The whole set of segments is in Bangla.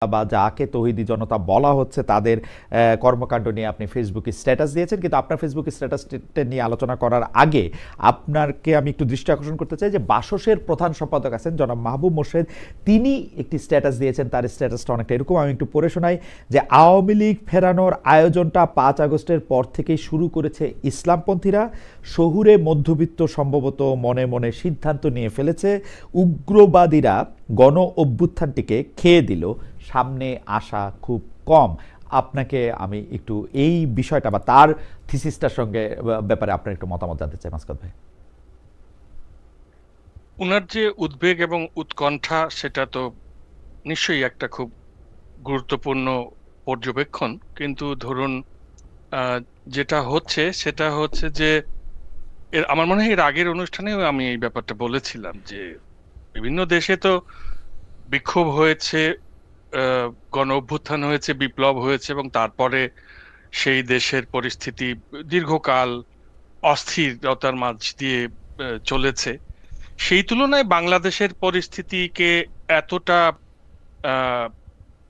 বা যাকে তৌহিদি জনতা বলা হচ্ছে তাদের কর্মকাণ্ড নিয়ে আপনি ফেসবুকে স্ট্যাটাস দিয়েছেন, কিন্তু আপনার ফেসবুকে স্ট্যাটাসটা নিয়ে আলোচনা করার আগে আপনাকে আমি একটু দৃষ্টি আকর্ষণ করতে চাই যে বাসসের প্রধান সম্পাদক আছেন জনাব মাহবুব মোর্শেদ, তিনি একটি স্ট্যাটাস দিয়েছেন। তার স্ট্যাটাসটা অনেকটা এরকম, আমি একটু পড়ে শোনাই যে আওয়ামী লীগ ফেরানোর আয়োজনটা ৫ আগস্টের পর থেকেই শুরু করেছে ইসলামপন্থীরা। শহুরে মধ্যবিত্ত সম্ভবত মনে মনে সিদ্ধান্ত নিয়ে ফেলেছে, উগ্রবাদীরা গণ অভ্যুত্থানটিকে খেয়ে দিল, সামনে আসা খুব কম। আপনাকে আমি একটু এই বিষয়টা বা তার থিসিসটার সঙ্গে ব্যাপারে আপনার একটু মতামত জানতে চাই মাসকাত ভাই। উনার যে উদ্বেগ এবং উৎকণ্ঠা সেটা তো নিশ্চয়ই একটা খুব গুরুত্বপূর্ণ পর্যবেক্ষণ, কিন্তু ধরুন যেটা হচ্ছে সেটা হচ্ছে যে আমার মনে হয় এর আগের অনুষ্ঠানেও আমি এই ব্যাপারটা বলেছিলাম যে বিভিন্ন দেশে তো বিক্ষোভ হয়েছে, গণ অভ্যুত্থান হয়েছে, বিপ্লব হয়েছে, এবং তারপরে সেই দেশের পরিস্থিতি দীর্ঘকাল অস্থিরতার মাঝ দিয়ে চলেছে। সেই তুলনায় বাংলাদেশের পরিস্থিতিকে এতটা আহ,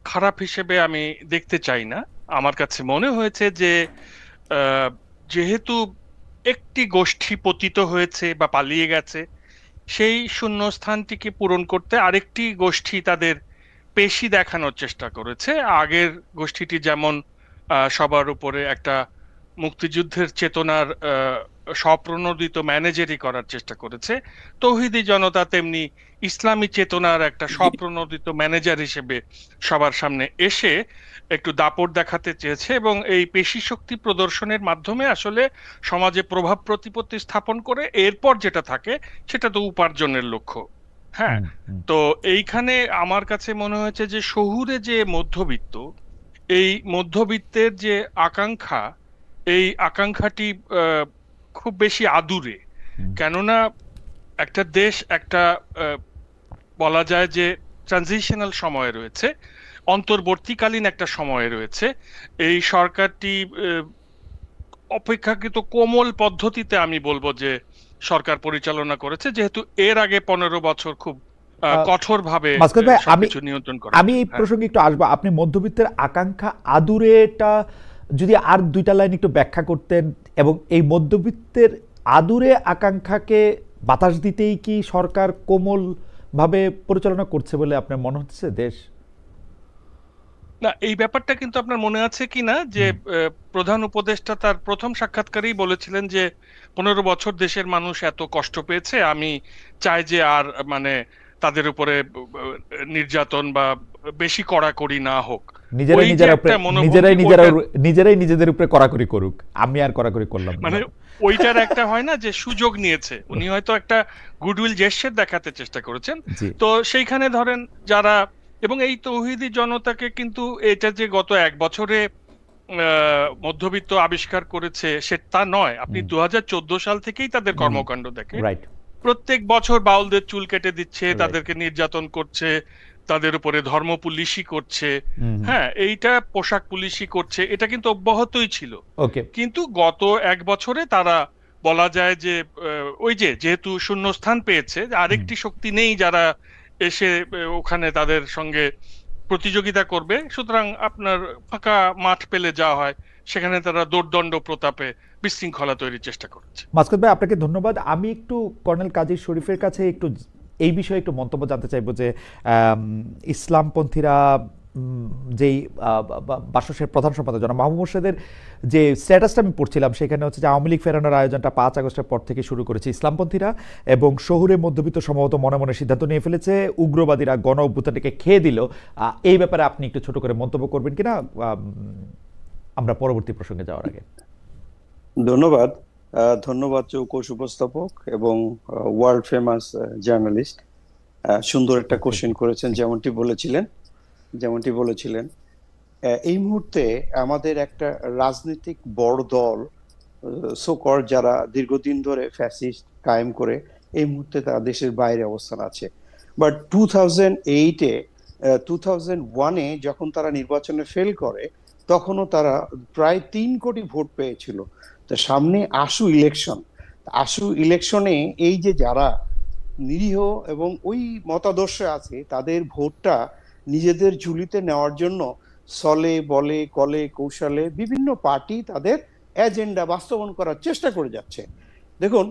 খারাপ হিসেবে আমি দেখতে চাই না। আমার কাছে মনে হয়েছে যে আহ, যেহেতু একটি গোষ্ঠী পতিত হয়েছে বা পালিয়ে গেছে, সেই শূন্যস্থানটিকে পূরণ করতে আরেকটি গোষ্ঠী তাদের পেশি দেখানোর চেষ্টা করেছে। আগের গোষ্ঠীটি যেমন সবার উপরে একটা মুক্তিযুদ্ধের চেতনার স্বপ্রণোদিত ম্যানেজারি করার চেষ্টা করেছে, তৌহিদি জনতা তেমনি ইসলামী চেতনার একটা স্বপ্রণোদিত ম্যানেজার হিসেবে সবার সামনে এসে একটু দাপট দেখাতে চেয়েছে, এবং এই পেশি শক্তি প্রদর্শনের মাধ্যমে আসলে সমাজে প্রভাব প্রতিপত্তি স্থাপন করে এরপর যেটা থাকে সেটা তো উপার্জনের লক্ষ্য। হ্যাঁ। হুম, হুম। তো এইখানে আমার কাছে মনে হয়েছে যে শহুরে যে মধ্যবিত্ত, এই মধ্যবিত্তের যে আকাঙ্ক্ষা, এই আকাঙ্ক্ষাটি আহ, খুব বেশি আদুরে। হুম। কেননা একটা দেশ একটা আহ, বলা যায় যে ট্রানজিশনাল সময়ে রয়েছে, অন্তর্বর্তীকালীন একটা সময়ে রয়েছে। এই সরকারটি অপেক্ষাকৃত কোমল পদ্ধতিতে আমি বলবো যে সরকার পরিচালনা করেছে, যেহেতু এর আগে 15 বছর খুব কঠোরভাবে মাসকাত ভাই, আমি সবকিছু নিয়ন্ত্রণ করা আমি হয়েছে। এই হ্যাঁ। প্রসঙ্গে একটু আসবো। আপনি মধ্যবিত্তের আকাঙ্ক্ষা আদুরেটা যদি আর দুইটা লাইন একটু ব্যাখ্যা করতেন, এবং এই মধ্যবিত্তের আদুরে আকাঙ্ক্ষাকে বাতাস দিতেই কি সরকার কোমল ভাবে পরিচালনা করছে বলে আপনার মনে হচ্ছে দেশ? না, এই ব্যাপারটা কিন্তু আপনার মনে আছে কি না যে হুম। প্রধান উপদেষ্টা তার প্রথম সাক্ষাৎকারেই বলেছিলেন যে 15 বছর দেশের মানুষ এত কষ্ট পেয়েছে, আমি চাই যে আর মানে তাদের উপরে নির্যাতন বা বেশি কড়াকড়ি না হোক। নিজেরাই ওই যে নিজেরা উপরে একটা মনোভঙ্গি, ওইটা নিজেরাই নিজেদের উপরে কড়াকড়ি করুক, আমি আর কড়াকড়ি করলাম না। মানে ওইটার একটা হয় না যে সুযোগ নিয়েছে, উনি হয়তো একটা গুডউইল জেস্চার দেখাতে চেষ্টা করেছেন। জি। তো সেইখানে ধরেন যারা, এবং এই তৌহিদি জনতাকে কিন্তু এটা যে গত 1 বছরে মধ্যবিত্ত আবিষ্কার করেছে সে তা নয়। আপনি 2014 সাল থেকেই তাদের কর্মকাণ্ড দেখে রাইট। প্রত্যেক বছর বাউলদের চুল কেটে দিচ্ছে, রাইট। তাদেরকে নির্যাতন করছে, তাদের উপরে ধর্ম পুলিশি করছে। হুম। হ্যাঁ, এইটা পোশাক পুলিশি করছে, এটা কিন্তু অব্যাহতই ছিল। ওকে। কিন্তু গত 1 বছরে তারা বলা যায় যে ওই যে যেহেতু শূন্যস্থান পেয়েছে, আরেকটি শক্তি নেই যারা এসে ওখানে তাদের সঙ্গে প্রতিযোগিতা করবে, সুতরাং আপনার ফাঁকা মাঠ পেলে যা হয় সেখানে তারা দোর্দণ্ড প্রতাপে বিশৃঙ্খলা তৈরির চেষ্টা করছে। মাসকাত ভাই, আপনাকে ধন্যবাদ। আমি একটু কর্নেল কাজী শরীফের কাছে একটু এই বিষয়ে একটু মন্তব্য জানতে চাইবো যে ইসলামপন্থীরা যেই বাসসের প্রধান সম্পাদক জনাব মাহবুব মোর্শেদের যে স্ট্যাটাসটা আমি পড়ছিলাম, সেখানে হচ্ছে যে আওয়ামী লীগ ফেরানোর আয়োজনটা ৫ আগস্টের পর থেকে শুরু করেছে ইসলামপন্থীরা, এবং শহুরে মধ্যবিত্ত সম্ভবত মনে মনে সিদ্ধান্ত নিয়ে ফেলেছে, উগ্রবাদীরা গণ অভ্যুত্থানটিকে খেয়ে দিল। এই ব্যাপারে আপনি একটু ছোট করে মন্তব্য করবেন কিনা আমরা পরবর্তী প্রসঙ্গে যাওয়ার আগে? ধন্যবাদ। ধন্যবাদ চৌকস উপস্থাপক এবং ওয়ার্ল্ড ফেমাস জার্নালিস্ট। সুন্দর একটা কোশ্চেন করেছেন, যেমনটি বলেছিলেন। এই মুহূর্তে আমাদের একটা রাজনৈতিক বড় দল সোকর যারা দীর্ঘদিন ধরে ফ্যাসিস্ট কায়েম করে এই মুহূর্তে তারা দেশের বাইরে অবস্থান আছে। বাট 2008-এ 2001-এ যখন তারা নির্বাচনে ফেল করে, তখনও তারা প্রায় 3 কোটি ভোট পেয়েছিল। তো সামনে আশু ইলেকশনে এই যে যারা নিরীহ এবং ওই মতাদর্শে আছে তাদের ভোটটা নিজেদের ঝুলিতে নেওয়ার জন্য ছলে বলে কলে কৌশলে বিভিন্ন পার্টি তাদের এজেন্ডা বাস্তবায়ন করার চেষ্টা করে যাচ্ছে। দেখুন,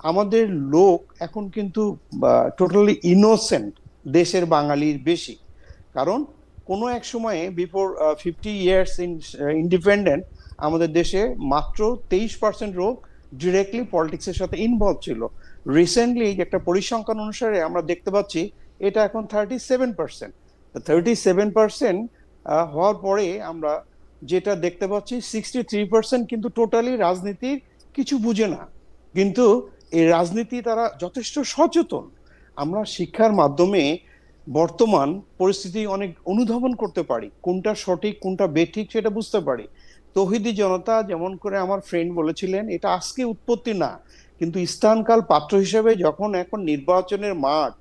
আমাদের লোক এখন কিন্তু টোটালি ইনোসেন্ট দেশের বাঙালির বেশি। কারণ কোনো এক সময়ে বিফোর 50 ইয়ার্স ইন ইন্ডিপেন্ডেন্ট আমাদের দেশে মাত্র 23% লোক ডিরেক্টলি পলিটিক্সের সাথে ইনভলভ ছিল। রিসেন্টলি একটা পরিসংখ্যান অনুসারে আমরা দেখতে পাচ্ছি এটা এখন 37%। 37% হওয়ার পরে আমরা যেটা দেখতে পাচ্ছি 63% কিন্তু টোটালি রাজনীতির কিছু বুঝে না, কিন্তু এই রাজনীতি তারা যথেষ্ট সচেতন। আমরা শিক্ষার মাধ্যমে বর্তমান পরিস্থিতি অনেক অনুধাবন করতে পারি, কোনটা সঠিক কোনটা বেঠিক সেটা বুঝতে পারি। তৌহিদি জনতা যেমন করে আমার ফ্রেন্ড বলেছিলেন, এটা আজকে উৎপত্তি না, কিন্তু স্থানকাল পাত্র হিসেবে যখন এখন নির্বাচনের মাঠ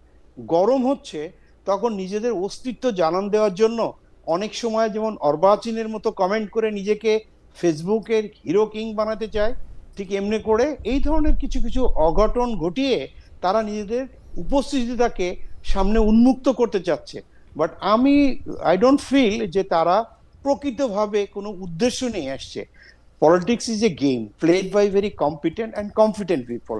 গরম হচ্ছে তখন নিজেদের অস্তিত্ব জানান দেওয়ার জন্য অনেক সময় যেমন অর্বাচীনের মতো কমেন্ট করে নিজেকে ফেসবুকের হিরো কিং বানাতে চায়, ঠিক এমনি করে এই ধরনের কিছু কিছু অঘটন ঘটিয়ে তারা নিজেদের উপস্থিতিটাকে সামনে উন্মুক্ত করতে চাচ্ছে। বাট আই ডোন্ট ফিল যে তারা প্রকৃতভাবে কোনো উদ্দেশ্য নিয়ে আসছে। Politics is a game played by very competent and confident people.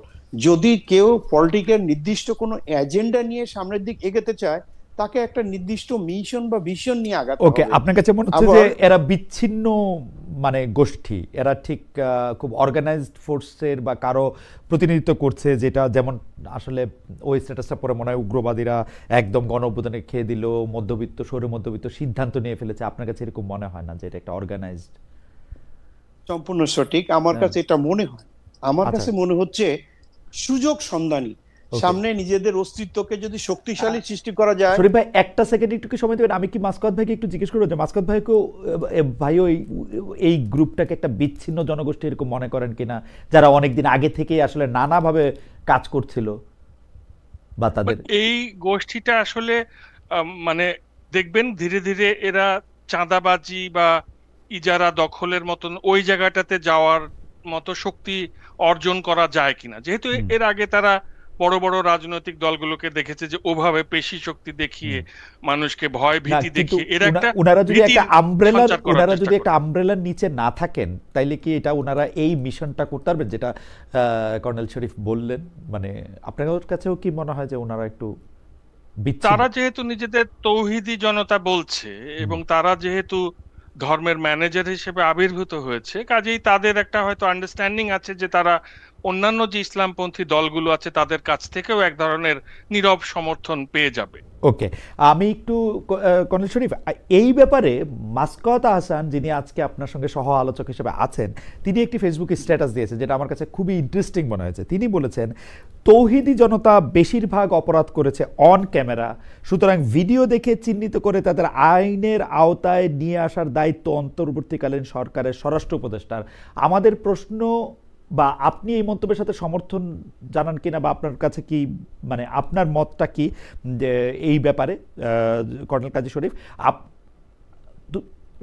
যদি কেউ পলিটিক্যাল নির্দিষ্ট কোনো এজেন্ডা নিয়ে সামনের দিক এগোতে চায় তাকে একটা নির্দিষ্ট মিশন বা ভিশন নিয়ে আগাতে হবে। ওকে, আপনার কাছে মনে হচ্ছে যে এরা বিচ্ছিন্ন মানে গোষ্ঠী, এরা ঠিক খুব অর্গানাইজড ফোর্সের বা কারো প্রতিনিধিত্ব করছে, যেটা যেমন আসলে ওই স্ট্যাটাসটা পরে মনে হয় উগ্রবাদীরা একদম গণঅভ্যুত্থানে খেয়ে দিল, মধ্যবিত্ত সৌর মধ্যবিত্ত সিদ্ধান্ত নিয়ে ফেলেছে। আপনার কাছে এরকম মনে হয় না যে এটা একটা অর্গানাইজড? সম্পূর্ণ সঠিক, আমার কাছে এটা মনে হয়। আমার কাছে মনে হচ্ছে সুযোগ সন্ধানী, সামনে নিজেদের অস্তিত্বকে যদি শক্তিশালী সৃষ্টি করা যায়। শরীফ ভাই একটা সেকেন্ড একটু কি সময় দেবেন? আমি কি মাসকাত ভাইকে একটু জিজ্ঞেস করবো যে মাসকাত ভাইকেও ভাইও এই গ্রুপটাকে একটা বিচ্ছিন্ন জনগোষ্ঠী এরকম মনে করেন কিনা, যারা অনেকদিন আগে থেকেই আসলে নানাভাবে কাজ করছিল বা তাদের এই গোষ্ঠীটা আসলে মানে দেখবেন ধীরে ধীরে এরা চাঁদাবাজি বা ইজারা দখলের মতন ওই জায়গাটাতে যাওয়ার মতো শক্তি অর্জন করা যায় কিনা, যেহেতু এর আগে তারা বড় বড় রাজনৈতিক দলগুলোকে দেখেছে যে ওভাবে পেশি শক্তি দেখিয়ে মানুষকে ভয় ভীতি দেখিয়ে এর একটা ওনারা যদি একটা আমব্রেলার নিচে না থাকেন তাইলে কি এটা ওনারা এই মিশনটা করতে পারবেন যেটা কর্নেল শরীফ বললেন? মানে আপনার কাছেও কি মনে হয় যে ওনারা একটু তারা যেহেতু নিজেদের তৌহিদি জনতা বলছে এবং তারা যেহেতু ধর্মের ম্যানেজার হিসেবে আবির্ভূত হয়েছে, কাজেই তাদের একটা হয়তো আন্ডারস্ট্যান্ডিং আছে যে তারা অন্যান্য যে ইসলামপন্থী দলগুলো আছে তাদের কাছ থেকেও এক ধরনের নীরব সমর্থন পেয়ে যাবে। ওকে, আমি একটু কর্নেল শরীফ এই ব্যাপারে মাসকাত আহসান, যিনি আজকে আপনার সঙ্গে সহ আলোচক হিসেবে আছেন, তিনি একটি ফেসবুকে স্ট্যাটাস দিয়েছেন যেটা আমার কাছে খুবই ইন্টারেস্টিং মনে হয়েছে। তিনি বলেছেন, তৌহিদি জনতা বেশিরভাগ অপরাধ করেছে অন ক্যামেরা, সুতরাং ভিডিও দেখে চিহ্নিত করে তাদের আইনের আওতায় নিয়ে আসার দায়িত্ব অন্তর্বর্তীকালীন সরকারের স্বরাষ্ট্র উপদেষ্টার। আমাদের প্রশ্ন, বা আপনি এই মন্তব্যের সাথে সমর্থন জানান কিনা, বা আপনার কাছে কি মানে আপনার মতটা কি যে এই ব্যাপারে কর্নেল কাজী শরীফ?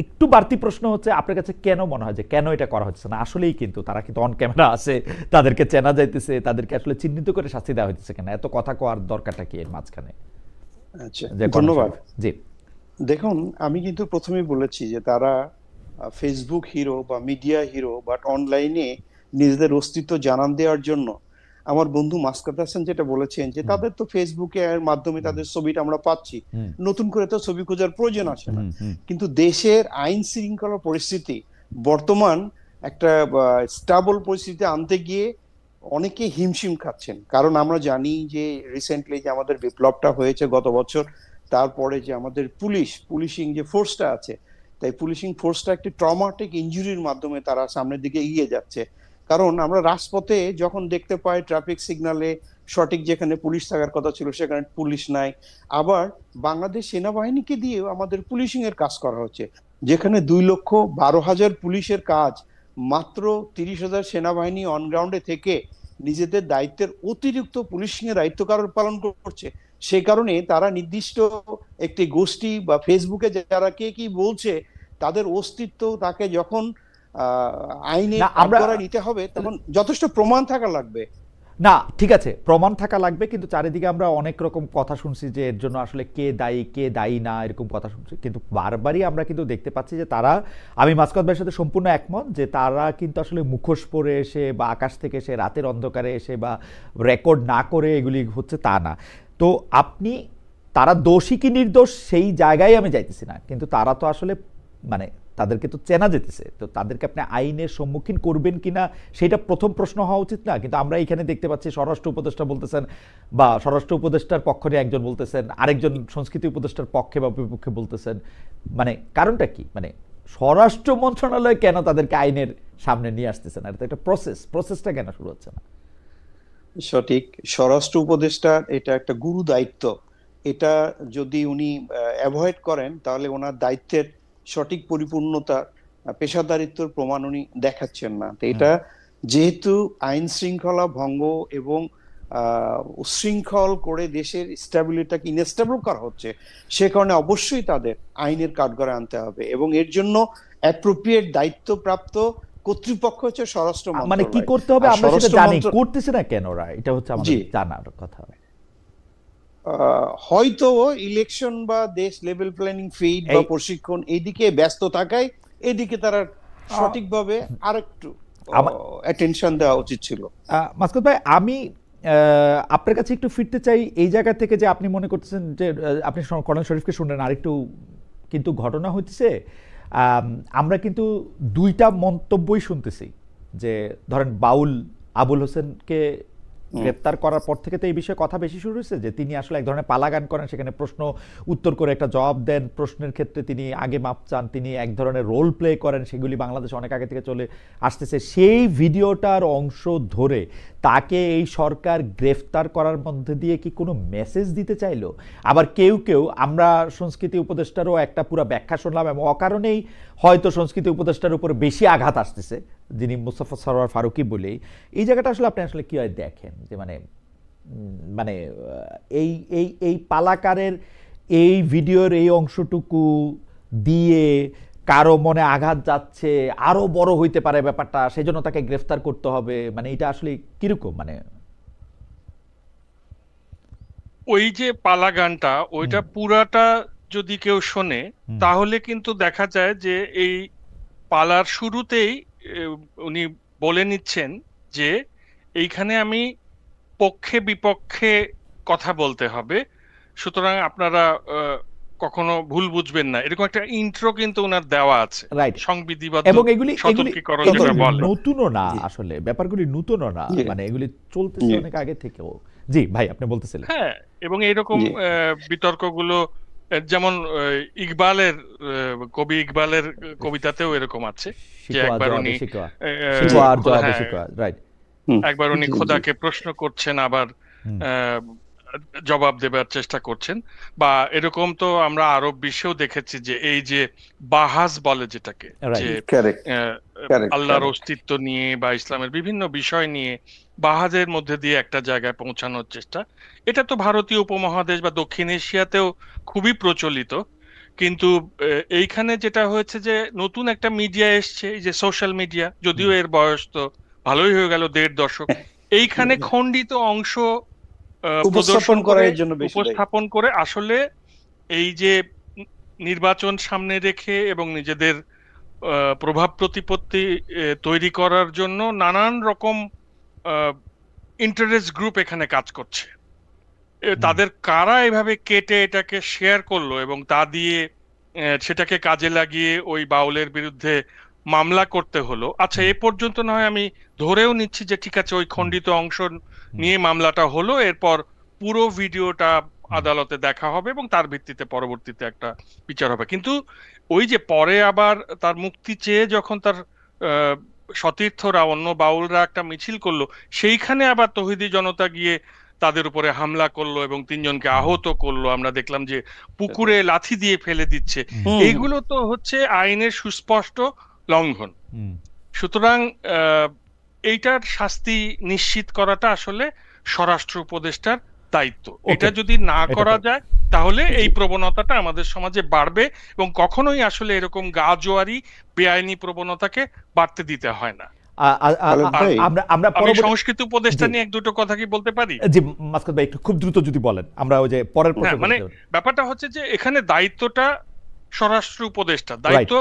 একটু বাড়তি প্রশ্ন হচ্ছে আপনার কাছে কেন মনে হয় যে কেন এটা করা হচ্ছে না? আসলেই কিন্তু তারা কিন্তু অন ক্যামেরা আছে, তাদেরকে চেনা যাইতেছে, তাদেরকে আসলে চিহ্নিত করে শাস্তি দেওয়া হইতেছে কেন? এত কথা কোয়ার দরকারটা কি এর মাঝখানে? আচ্ছা, ধন্যবাদ। জি, দেখুন, আমি কিন্তু প্রথমেই বলেছি যে তারা ফেসবুক হিরো বা মিডিয়া হিরো, বাট অনলাইনে নিজেদের অস্তিত্ব জানান দেওয়ার জন্য আমার বন্ধু মাসকাত হাসান যেটা বলেছেন যে তাদের তো ফেসবুকে এর মাধ্যমে তাদের ছবিটা আমরা পাচ্ছি, নতুন করে তো ছবি খোঁজার প্রয়োজন আসে না। কিন্তু দেশের আইন শৃঙ্খলা পরিস্থিতি বর্তমান একটা স্টেবল পরিস্থিতি আনতে গিয়ে অনেকে হিমশিম খাচ্ছেন। কারণ আমরা জানি যে রিসেন্টলি যে আমাদের বিপ্লবটা হয়েছে গত বছর, তারপরে যে আমাদের পুলিশিং যে ফোর্সটা আছে, তাই পুলিশিং ফোর্সটা একটি ট্রমাটিক ইনজুরির মাধ্যমে তারা সামনের দিকে এগিয়ে যাচ্ছে। কারণ আমরা রাজপথে যখন দেখতে পাই ট্রাফিক সিগন্যালে সঠিক যেখানে পুলিশ থাকার কথা ছিল সেখানে পুলিশ নাই, আবার বাংলাদেশ সেনাবাহিনীকে দিয়েও আমাদের পুলিশিং এর কাজ করা হচ্ছে, যেখানে 2,12,000 পুলিশের কাজ মাত্র 30,000 সেনাবাহিনী অনগ্রাউন্ডে থেকে নিজেদের দায়িত্বের অতিরিক্ত পুলিশিং এর দায়িত্ব পালন করছে। সেই কারণে তারা নির্দিষ্ট একটি গোষ্ঠী বা ফেসবুকে যারা কে কি বলছে তাদের অস্তিত্ব তাকে যখন আইনে আমরা নিতে হবে তখন যথেষ্ট প্রমাণ থাকা লাগবে। না ঠিক আছে, প্রমাণ থাকা লাগবে, কিন্তু চারিদিকে আমরা অনেক রকম কথা শুনছি যে এর জন্য আসলে কে দায়ী না, এরকম কথা শুনছি, কিন্তু বারবারই আমরা কিন্তু দেখতে পাচ্ছি যে তারা, আমি মাসকাত ভাইয়ের সাথে সম্পূর্ণ একমত যে তারা কিন্তু আসলে মুখোশ পরে এসে বা আকাশ থেকে এসে রাতের অন্ধকারে এসে বা রেকর্ড না করে এগুলি হচ্ছে তা না। তো আপনি তারা দোষী কি নির্দোষ সেই জায়গায় আমি যাইতেছি না, কিন্তু তারা তো আসলে মানে তাদেরকে তো চেনা যেতেছে, তো তাদেরকে আপনি আইনের সম্মুখীন করবেন কিনা সেটা প্রথম প্রশ্ন হওয়া উচিত না? কিন্তু আমরা এখানে দেখতে পাচ্ছি স্বরাষ্ট্র উপদেষ্টা বলতেছেন, বা স্বরাষ্ট্র উপদেষ্টার পক্ষ নিয়ে একজন বলতেছেন, আরেকজন সংস্কৃতি উপদেষ্টার পক্ষে বা বিপক্ষে বলতেছেন, মানে কারণটা কি? মানে স্বরাষ্ট্র মন্ত্রণালয় কেন তাদেরকে আইনের সামনে নিয়ে আসতেছে না? এটা একটা প্রসেসটা কেন শুরু হচ্ছে না? সঠিক, স্বরাষ্ট্র উপদেষ্টার এটা একটা গুরু দায়িত্ব। এটা যদি উনি অ্যাভয়েড করেন তাহলে ওনার দায়িত্বের সঠিক পরিপূর্ণতা, পেশাদারিত্বর প্রমাণ উনি দেখাচ্ছেন না। তো এটা যেহেতু আইন শৃঙ্খলা ভঙ্গ এবং উচ্ছৃঙ্খল করে দেশের স্ট্যাবিলিটিকে ইনস্টেবল করা হচ্ছে, সে কারণে অবশ্যই তাদের আইনের কাঠগড়ায় আনতে হবে, এবং এর জন্য অ্যাপ্রোপ্রিয়েট দায়িত্বপ্রাপ্ত কর্তৃপক্ষ হচ্ছে স্বরাষ্ট্র মন্ত্রণালয়। মানে কি করতে হবে আমরা সেটা জানি, করতেছে না কেন ওরা, এটা হচ্ছে আমাদের জানার কথা। হয়তো ইলেকশন বা দেশ লেভেল প্ল্যানিং ফিড বা প্রশিক্ষণ এইদিকে ব্যস্ত থাকায় এদিকে তারা সঠিকভাবে আরেকটু অ্যাটেনশন দেওয়া উচিত ছিল। মাসকাত ভাই, আমি আপনার কাছে একটু ফিরতে চাই এই জায়গা থেকে, যে আপনি মনে করতেছেন যে আপনি কোরআন শরীফকে শুনলেন, আরেকটু কিন্তু ঘটনা হচ্ছে আমরা কিন্তু দুইটা মন্তব্যই শুনতেছি, যে ধরেন বাউল আবুল হোসেনকে গ্রেপ্তার করার পর থেকে তো এই বিষয়ে কথা বেশি শুরু হয়েছে, যে তিনি আসলে এক ধরনের পালাগান করেন, সেখানে প্রশ্ন উত্তর করে একটা জবাব দেন, প্রশ্নের ক্ষেত্রে তিনি আগে মাপ চান, তিনি এক ধরনের রোল প্লে করেন, সেগুলি বাংলাদেশে অনেক আগে থেকে চলে আসতেছে। সেই ভিডিওটার অংশ ধরে তাকে এই সরকার গ্রেফতার করার মধ্যে দিয়ে কি কোনো মেসেজ দিতে চাইলো? আবার কেউ কেউ, আমরা সংস্কৃতি উপদেষ্টারও একটা পুরো ব্যাখ্যা শুনলাম, এবং অকারণেই হয়তো সংস্কৃতি উপদেষ্টার উপর বেশি আঘাত আসতেছে, যিনি মুস্তাফা সরোয়ার ফারুকী বলেই। এই জায়গাটা আসলে আপনি আসলে কীভাবে দেখেন, যে মানে মানে এই এই এই পালাকারের এই ভিডিওর এই অংশটুকু দিয়ে কারো মনে আঘাত যাচ্ছে, আরো বড় হইতে পারে ব্যাপারটা, সেই জন্য তাকে গ্রেফতার করতে হবে, মানে এটা আসলে কিরকম? মানে ওই যে পালা গানটা, ওইটা পুরাটা যদি কেউ শোনে তাহলে কিন্তু দেখা যায় যে এই পালার শুরুতেই উনি বলে নিচ্ছেন যে এইখানে আমি পক্ষে বিপক্ষে কথা বলতে হবে, সুতরাং আপনারা কখনো ভুল বুঝবেন না, এরকম একটা ইন্ট্রো কিন্তু ওনার দেওয়া আছে সংবিধিবদ্ধ, এবং এগুলি সতর্কীকরণ যেটা বলে। নতুনও না আসলে, ব্যাপারগুলি নতুনও না, মানে এগুলি চলতেছে অনেক আগে থেকেও। জি ভাই, আপনি বলতেছিলেন। হ্যাঁ, এবং এইরকম বিতর্কগুলো যেমন ইকবালের, কবি ইকবালের কবিতাতেও এরকম আছে, যে একবার উনি একবার উনি খোদাকে প্রশ্ন করছেন, আবার জবাব দেবার চেষ্টা করছেন, বা এরকম তো আমরা আরব বিশ্বেও দেখেছি যে এই যে বাহাস বলে যেটাকে, যে আল্লাহর অস্তিত্ব নিয়ে বা ইসলামের বিভিন্ন বিষয় নিয়ে বাহাজের মধ্যে দিয়ে একটা জায়গায় পৌঁছানোর চেষ্টা, এটা তো ভারতীয় উপমহাদেশ বা দক্ষিণ এশিয়াতেও খুবই প্রচলিত। কিন্তু এইখানে যেটা হয়েছে যে নতুন একটা মিডিয়া এসছে, এই যে সোশ্যাল মিডিয়া, যদিও এর বয়স তো ভালোই হয়ে গেল 1.5 দশক, এইখানে খণ্ডিত অংশ উপস্থাপন করে আসলে এই যে নির্বাচন সামনে রেখে এবং নিজেদের প্রভাব প্রতিপত্তি তৈরি করার জন্য নানান রকম ইন্টারেস্ট গ্রুপ এখানে কাজ করছে। তাদের কারা এভাবে কেটে এটাকে শেয়ার করলো এবং তা দিয়ে সেটাকে কাজে লাগিয়ে ওই বাউলের বিরুদ্ধে মামলা করতে হলো। আচ্ছা, এ পর্যন্ত না হয় আমি ধরেও নিচ্ছি যে ঠিক আছে, ওই খণ্ডিত অংশ নিয়ে মামলাটা হলো, এরপর পুরো ভিডিওটা আদালতে দেখা হবে এবং তার ভিত্তিতে পরবর্তীতে একটা বিচার হবে। কিন্তু ওই যে পরে আবার তার মুক্তি চেয়ে যখন তার সতীর্থরা, অন্য বাউলরা একটা মিছিল করলো, সেইখানে আবার তৌহিদি জনতা গিয়ে তাদের উপরে হামলা করলো এবং 3 জনকে আহত করলো। আমরা দেখলাম যে পুকুরে লাথি দিয়ে ফেলে দিচ্ছে। এইগুলো তো হচ্ছে আইনের সুস্পষ্ট লঙ্ঘন। সুতরাং এইটার শাস্তি নিশ্চিত করাটা আসলে স্বরাষ্ট্র উপদেষ্টার দায়িত্ব। এটা যদি না করা যায় তাহলে এই প্রবণতাটা আমাদের সমাজে বাড়বে, এবং কখনোই আসলে এরকম গা জোয়ারি বেআইনি প্রবণতাকে বাড়তে দিতে হয় না। খালেদ ভাই, আমরা আমরা আমি পরবর্তী সংস্কৃতি উপদেষ্টা জি নিয়ে এক দুটো কথা কি বলতে পারি? জি মাসকাত ভাই একটু খুব দ্রুত যদি বলেন, আমরা ওই যে পরের হ্যাঁ, প্রসঙ্গে মানে যেতে পারি। ব্যাপারটা হচ্ছে যে এখানে দায়িত্বটা স্বরাষ্ট্র উপদেষ্টা, রাইট। দায়িত্ব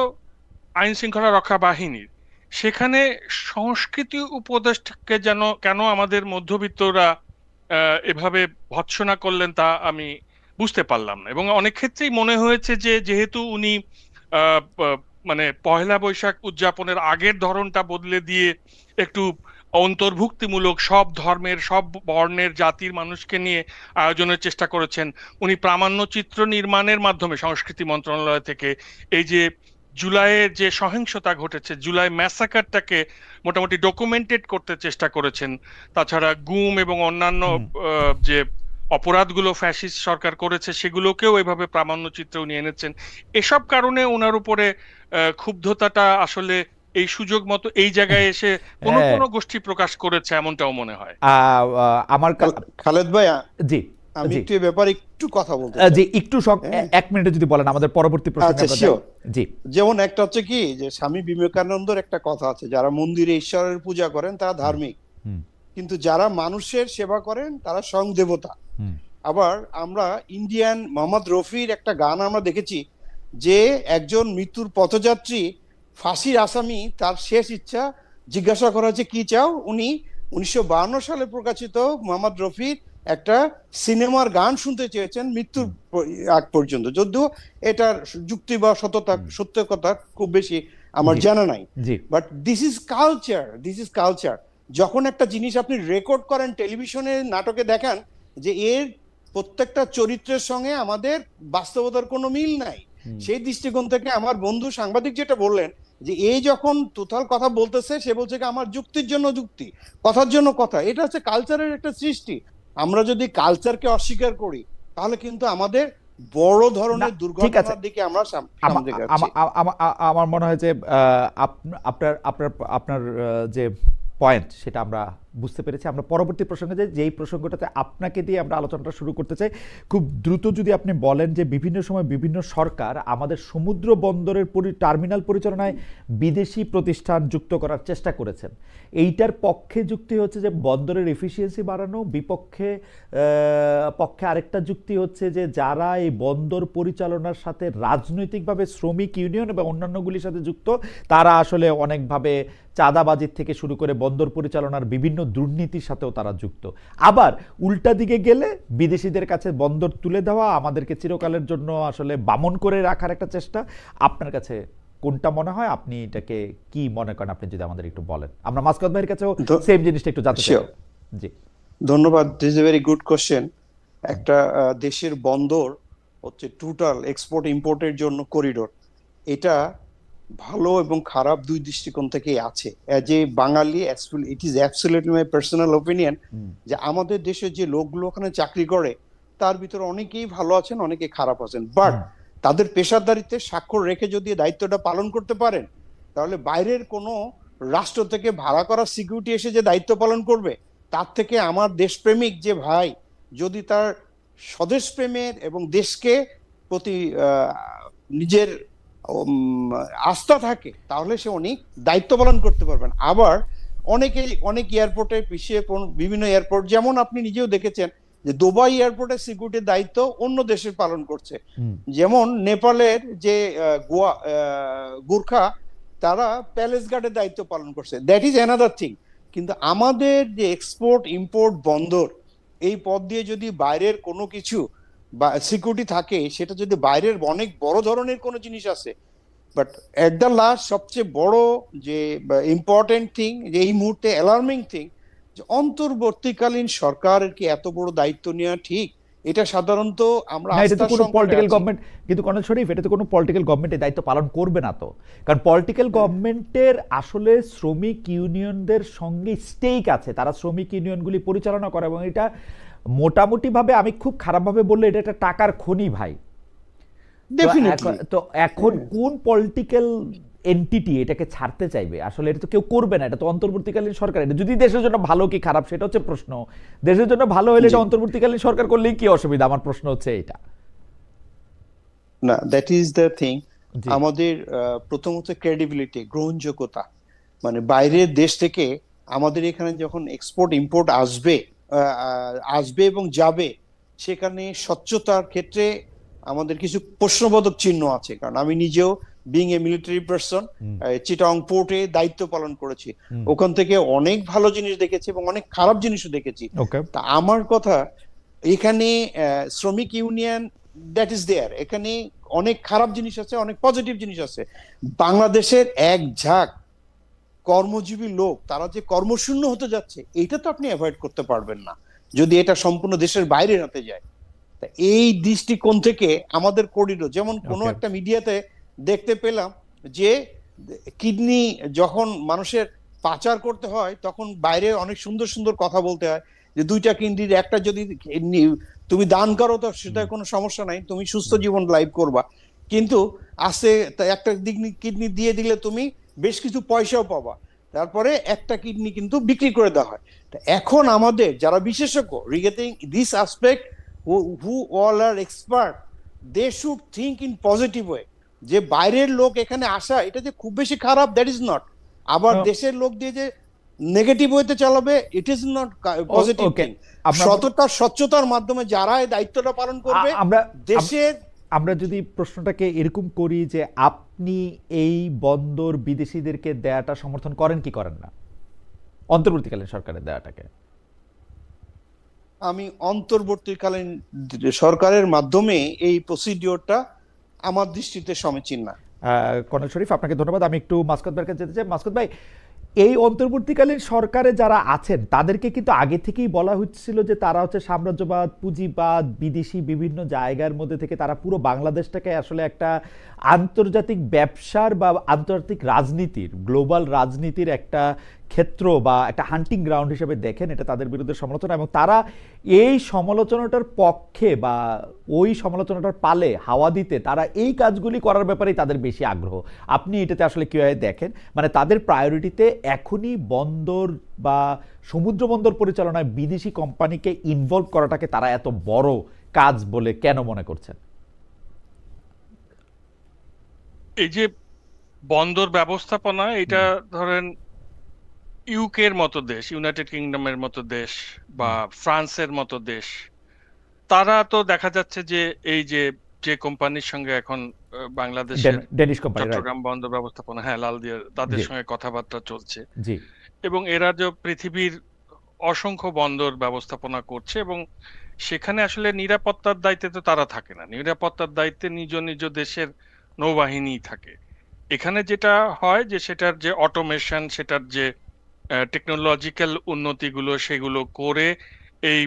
আইন শৃঙ্খলা রক্ষা বাহিনীর। সেখানে সংস্কৃতি উপদেষ্টাকে যেন কেন আমাদের মধ্যবিত্তরা এভাবে ভৎসনা করলেন তা আমি বুঝতে পারলাম না। এবং অনেক ক্ষেত্রেই মনে হয়েছে যে যেহেতু উনি মানে পহেলা বৈশাখ উদযাপনের আগের ধরনটা বদলে দিয়ে একটু অন্তর্ভুক্তিমূলক সব ধর্মের সব বর্ণের জাতির মানুষকে নিয়ে আয়োজনের চেষ্টা করেছেন। উনি প্রামাণ্যচিত্র নির্মাণের মাধ্যমে সংস্কৃতি মন্ত্রণালয় থেকে এই যে জুলাইয়ের যে সহিংসতা ঘটেছে, জুলাই ম্যাসাকারটাকে মোটামুটি ডকুমেন্টেড করতে চেষ্টা করেছেন। তাছাড়া গুম এবং অন্যান্য যে অপরাধগুলো ফ্যাসিস্ট সরকার করেছে সেগুলোকেও এভাবে প্রামাণ্যচিত্রে উনি এনেছেন। এসব কারণে ওনার উপরে ক্ষুব্ধতাটা আসলে এই সুযোগ মতো এই জায়গায় এসে কোনো হ্যাঁ, কোনো গোষ্ঠী প্রকাশ করেছে এমনটাও মনে হয়। আমার খালেদ ভাই, জি আমি জি একটু এ ব্যাপারে একটু কথা বলতে জি চাই। একটু এক মিনিটে যদি বলেন আমাদের পরবর্তী প্রশ্নে আচ্ছা, আমরা যাই। শিওর। জি যেমন একটা হচ্ছে কি যে স্বামী বিবেকানন্দর একটা কথা আছে, যারা মন্দিরে ঈশ্বরের পূজা করেন তারা ধার্মিক, হুম কিন্তু যারা মানুষের সেবা করেন তারা স্বয়ং দেবতা। হুম আবার আমরা ইন্ডিয়ান মোহাম্মদ রফির একটা গান আমরা দেখেছি যে একজন মৃত্যুর পথযাত্রী ফাঁসির আসামি, তার শেষ ইচ্ছা জিজ্ঞাসা করা হচ্ছে কি চাও, উনি 1952 সালে প্রকাশিত মোহাম্মদ রফির একটা সিনেমার গান শুনতে চেয়েছেন মৃত্যুর আগ পর্যন্ত, যদিও এটার যুক্তি বা সত্য কথা খুব বেশি আমার জি জানা নাই। জি but this is culture, this is culture. যখন একটা জিনিস আপনি রেকর্ড করেন, টেলিভিশনে নাটকে দেখান যে এর প্রত্যেকটা চরিত্রের সঙ্গে আমাদের বাস্তবতার কোনো মিল নাই, সেই দৃষ্টিকোণ থেকে আমার বন্ধু সাংবাদিক যেটা বললেন যে এই যখন টোটাল কথা বলতেছে, সে বলছে কি আমার যুক্তির জন্য যুক্তি, কথার জন্য কথা। এটা হচ্ছে কালচারের একটা সৃষ্টি। আমরা যদি কালচারকে অস্বীকার করি তাহলে কিন্তু আমাদের বড় না ধরনের ঠিক আছে, দুর্ঘটনার দিকে আমরা সামনে যাচ্ছি। আমার মনে হয় যে আপনার আপনার আপনার যে পয়েন্ট সেটা আমরা বুঝতে পেরেছি। আমরা পরবর্তী প্রসঙ্গে যাই, যেই প্রসঙ্গটাতে আপনাকে দিয়ে আমরা আলোচনাটা শুরু করতে চাই। খুব দ্রুত যদি আপনি বলেন যে বিভিন্ন সময় বিভিন্ন সরকার আমাদের সমুদ্র বন্দরের টার্মিনাল পরিচালনায় বিদেশি প্রতিষ্ঠান যুক্ত করার চেষ্টা করেছেন, এইটার পক্ষে যুক্তি হচ্ছে যে বন্দরের এফিসিয়েন্সি বাড়ানো, বিপক্ষে পক্ষে আরেকটা যুক্তি হচ্ছে যে যারা এই বন্দর পরিচালনার সাথে রাজনৈতিকভাবে শ্রমিক ইউনিয়ন এবং অন্যান্যগুলির সাথে যুক্ত, তারা আসলে অনেকভাবে চাঁদাবাজির থেকে শুরু করে বন্দর পরিচালনার বিভিন্ন দুর্নীতির সাথেও তারা যুক্ত। আবার উল্টা দিকে গেলে বিদেশিদের কাছে বন্দর তুলে দেওয়া, আমাদেরকে চিরকালের জন্য আসলে বামন করে রাখার একটা চেষ্টা। আপনার কাছে কোনটা মনে হয়? আপনি এটাকে কি মনে করেন? আপনি যদি আমাদের একটু বলেন, আমরা মাসকাত ভাইয়ের কাছেও সেম জিনিসটা একটু জানতে চাই। জি ধন্যবাদ, this is a very good question. একটা দেশের বন্দর হচ্ছে টোটাল এক্সপোর্ট ইম্পোর্টের জন্য করিডোর। এটা ভালো এবং খারাপ দুই দৃষ্টিকোণ থেকেই আছে। As a Bangali, it is absolutely my personal opinion যে আমাদের দেশে যে লোকগুলো ওখানে চাকরি করে তার ভিতরে অনেকেই ভালো আছেন, অনেকে খারাপ আছেন, বাট তাদের পেশাদারিত্বে স্বাক্ষর রেখে যদি দায়িত্বটা পালন করতে পারেন তাহলে বাইরের কোনো রাষ্ট্র থেকে ভাড়া করা সিকিউরিটি এসে যে দায়িত্ব পালন করবে তার থেকে আমার দেশপ্রেমিক যে ভাই যদি তার স্বদেশ প্রেমের এবং দেশকে প্রতি নিজের আস্থা থাকে তাহলে সে অনেক দায়িত্ব পালন করতে পারবেন। আবার অনেক এয়ারপোর্টে পিছিয়ে বিভিন্ন এয়ারপোর্ট, যেমন আপনি নিজেও দেখেছেন যে দুবাই এয়ারপোর্টের সিকিউরিটির দায়িত্ব অন্য দেশের পালন করছে, যেমন নেপালের যে গুর্খা, তারা প্যালেস গার্ডের দায়িত্ব পালন করছে। That is another thing. কিন্তু আমাদের যে এক্সপোর্ট ইম্পোর্ট বন্দর, এই পথ দিয়ে যদি বাইরের কোনো কিছু বা সিকিউরিটি থাকে, সেটা যদি বাইরের অনেক বড় ধরনের কোনো জিনিস আছে, বাট এট দ্য লাস্ট সবচেয়ে বড় যে ইম্পর্টেন্ট থিং, যে এই মুহূর্তে অ্যালার্মিং থিং, যে অন্তর্বর্তীকালীন সরকারের কি এত বড় দায়িত্ব নেওয়া ঠিক? এটা সাধারণত আমরা এটা তো কোনো পলিটিক্যাল গভর্নমেন্ট, কিন্তু কর্নেল শরীফ এটা তো কোনো পলিটিক্যাল গভর্নমেন্টের দায়িত্ব পালন করবে না তো, কারণ পলিটিক্যাল গভর্নমেন্টের আসলে শ্রমিক ইউনিয়নদের সঙ্গে স্টেক আছে, তারা শ্রমিক ইউনিয়নগুলি পরিচালনা করে এবং এটা মোটামুটিভাবে, আমি খুব খারাপভাবে বললে এটা একটা টাকার খনি ভাই। তো এখন কোন পলিটিক্যাল এন্টিটি এটাকে ছাড়তে চাইবে? আসলে এটা তো কেউ করবে না, এটা তো অন্তর্বর্তীকালীন সরকার। এটা যদি দেশের জন্য ভালো কি খারাপ সেটা হচ্ছে প্রশ্ন। দেশের জন্য ভালো হলে এটা অন্তর্বর্তীকালীন সরকার করলেই কি অসুবিধা? আমার প্রশ্ন হচ্ছে এটা না, দ্যাট ইজ দ্য থিং। আমাদের প্রথমত ক্রেডিবিলিটি, গ্রহণযোগ্যতা, মানে বাইরের দেশ থেকে আমাদের এখানে যখন এক্সপোর্ট ইম্পোর্ট আসবে আসবে এবং যাবে, সেখানে স্বচ্ছতার ক্ষেত্রে আমাদের কিছু প্রশ্নবোধক চিহ্ন আছে। কারণ আমি নিজেও being a military person Chittagong পোর্টে দায়িত্ব পালন করেছি, ওখান থেকে অনেক ভালো জিনিস দেখেছি এবং অনেক খারাপ জিনিসও দেখেছি। তা আমার কথা, এখানে শ্রমিক ইউনিয়ন দ্যাট ইজ দেয়ার, এখানে অনেক খারাপ জিনিস আছে, অনেক পজিটিভ জিনিস আছে। বাংলাদেশের এক ঝাঁক কর্মজীবী লোক তারা যে কর্মশূন্য হতে যাচ্ছে, এটা তো আপনি অ্যাভয়েড করতে পারবেন না যদি এটা সম্পূর্ণ দেশের বাইরে হতে যায়। তা এই দৃষ্টিকোণ থেকে আমাদের করিডোর, যেমন কোনো একটা মিডিয়াতে দেখতে পেলাম যে কিডনি যখন মানুষের পাচার করতে হয় তখন বাইরে অনেক সুন্দর সুন্দর কথা বলতে হয়, যে 2টা কিডনির একটা যদি তুমি দান করো তো সেটা কোনো সমস্যা নাই, তুমি সুস্থ জীবন লাইভ করবা। কিন্তু আসে একটা কিডনি দিয়ে দিলে তুমি বেশ কিছু পয়সাও পাবা, তারপরে একটা কিডনি কিন্তু বিক্রি করে দেওয়া হয়। এখন আমাদের যারা বিশেষজ্ঞ regarding this aspect, who all are expert, they should think in positive way, যে বাইরের লোক এখানে আসা এটা যে খুব বেশি খারাপ, দ্যাট ইজ নট। আবার দেশের লোক দিয়ে যে নেগেটিভ ওয়েতে চালাবে, it is not positive thing. স্বচ্ছতার মাধ্যমে যারা এই দায়িত্বটা পালন করবে দেশের। আমরা যদি প্রশ্নটাকে এরকম করি যে আপনি এই বন্দর বিদেশিদেরকে দেয়াটা সমর্থন করেন কি করেন না, অন্তর্বর্তীকালীন সরকারের দেয়াটাকে? আমি অন্তর্বর্তীকালীন সরকারের মাধ্যমে এই প্রসিডিওরটা আমার দৃষ্টিতে সমীচীন না। কর্নেল শরীফ, আপনাকে ধন্যবাদ। আমি একটু মাসকাত ভাইয়ের কাছে যেতে চাই। মাসকাত ভাই, এই অন্তর্বর্তীকালীন সরকারে যারা আছেন তাদেরকে কিন্তু আগে থেকেই বলা হচ্ছিল যে তারা হচ্ছে সাম্রাজ্যবাদ, পুঁজিবাদ, বিদেশি বিভিন্ন জায়গার মধ্যে থেকে তারা পুরো বাংলাদেশটাকে আসলে একটা আন্তর্জাতিক ব্যবসার বা আন্তর্জাতিক রাজনীতির, গ্লোবাল রাজনীতির একটা ক্ষেত্র বা একটা হান্টিং গ্রাউন্ড হিসেবে দেখেন। এটা তাদের বিরুদ্ধে সমালোচনা, এবং তারা এই সমালোচনাটার পক্ষে বা ওই সমালোচনাটার পালে হাওয়া দিতে তারা এই কাজগুলি করার ব্যাপারেই তাদের বেশি আগ্রহ। আপনি এটাতে আসলে কীভাবে দেখেন? মানে তাদের প্রায়োরিটিতে এখনই বন্দর বা সমুদ্র বন্দর পরিচালনায় বিদেশি কোম্পানিকে ইনভলভ করাটাকে তারা এত বড় কাজ বলে কেন মনে করছেন? এই যে বন্দর ব্যবস্থাপনা, এটা ধরেন ইউকের মতো দেশ, ইউনাইটেড কিংডমের মতো দেশ বা ফ্রান্সের মতো দেশ, তারা তো দেখা যাচ্ছে যে এই যে কোম্পানির সঙ্গে এখন বাংলাদেশের ডেনিশ কোম্পানি, চট্টগ্রাম বন্দর ব্যবস্থাপনা, হ্যাঁ, লালদিয়া, তাদের সঙ্গে কথাবার্তা চলছে, এবং এরা যে পৃথিবীর অসংখ্য বন্দর ব্যবস্থাপনা করছে, এবং সেখানে আসলে নিরাপত্তার দায়িত্বে তো তারা থাকে না, নিরাপত্তার দায়িত্বে নিজ নিজ দেশের নৌবাহিনী থাকে। এখানে যেটা হয় যে সেটার যে অটোমেশন, সেটার যে টেকনোলজিক্যাল উন্নতিগুলো, সেগুলো করে এই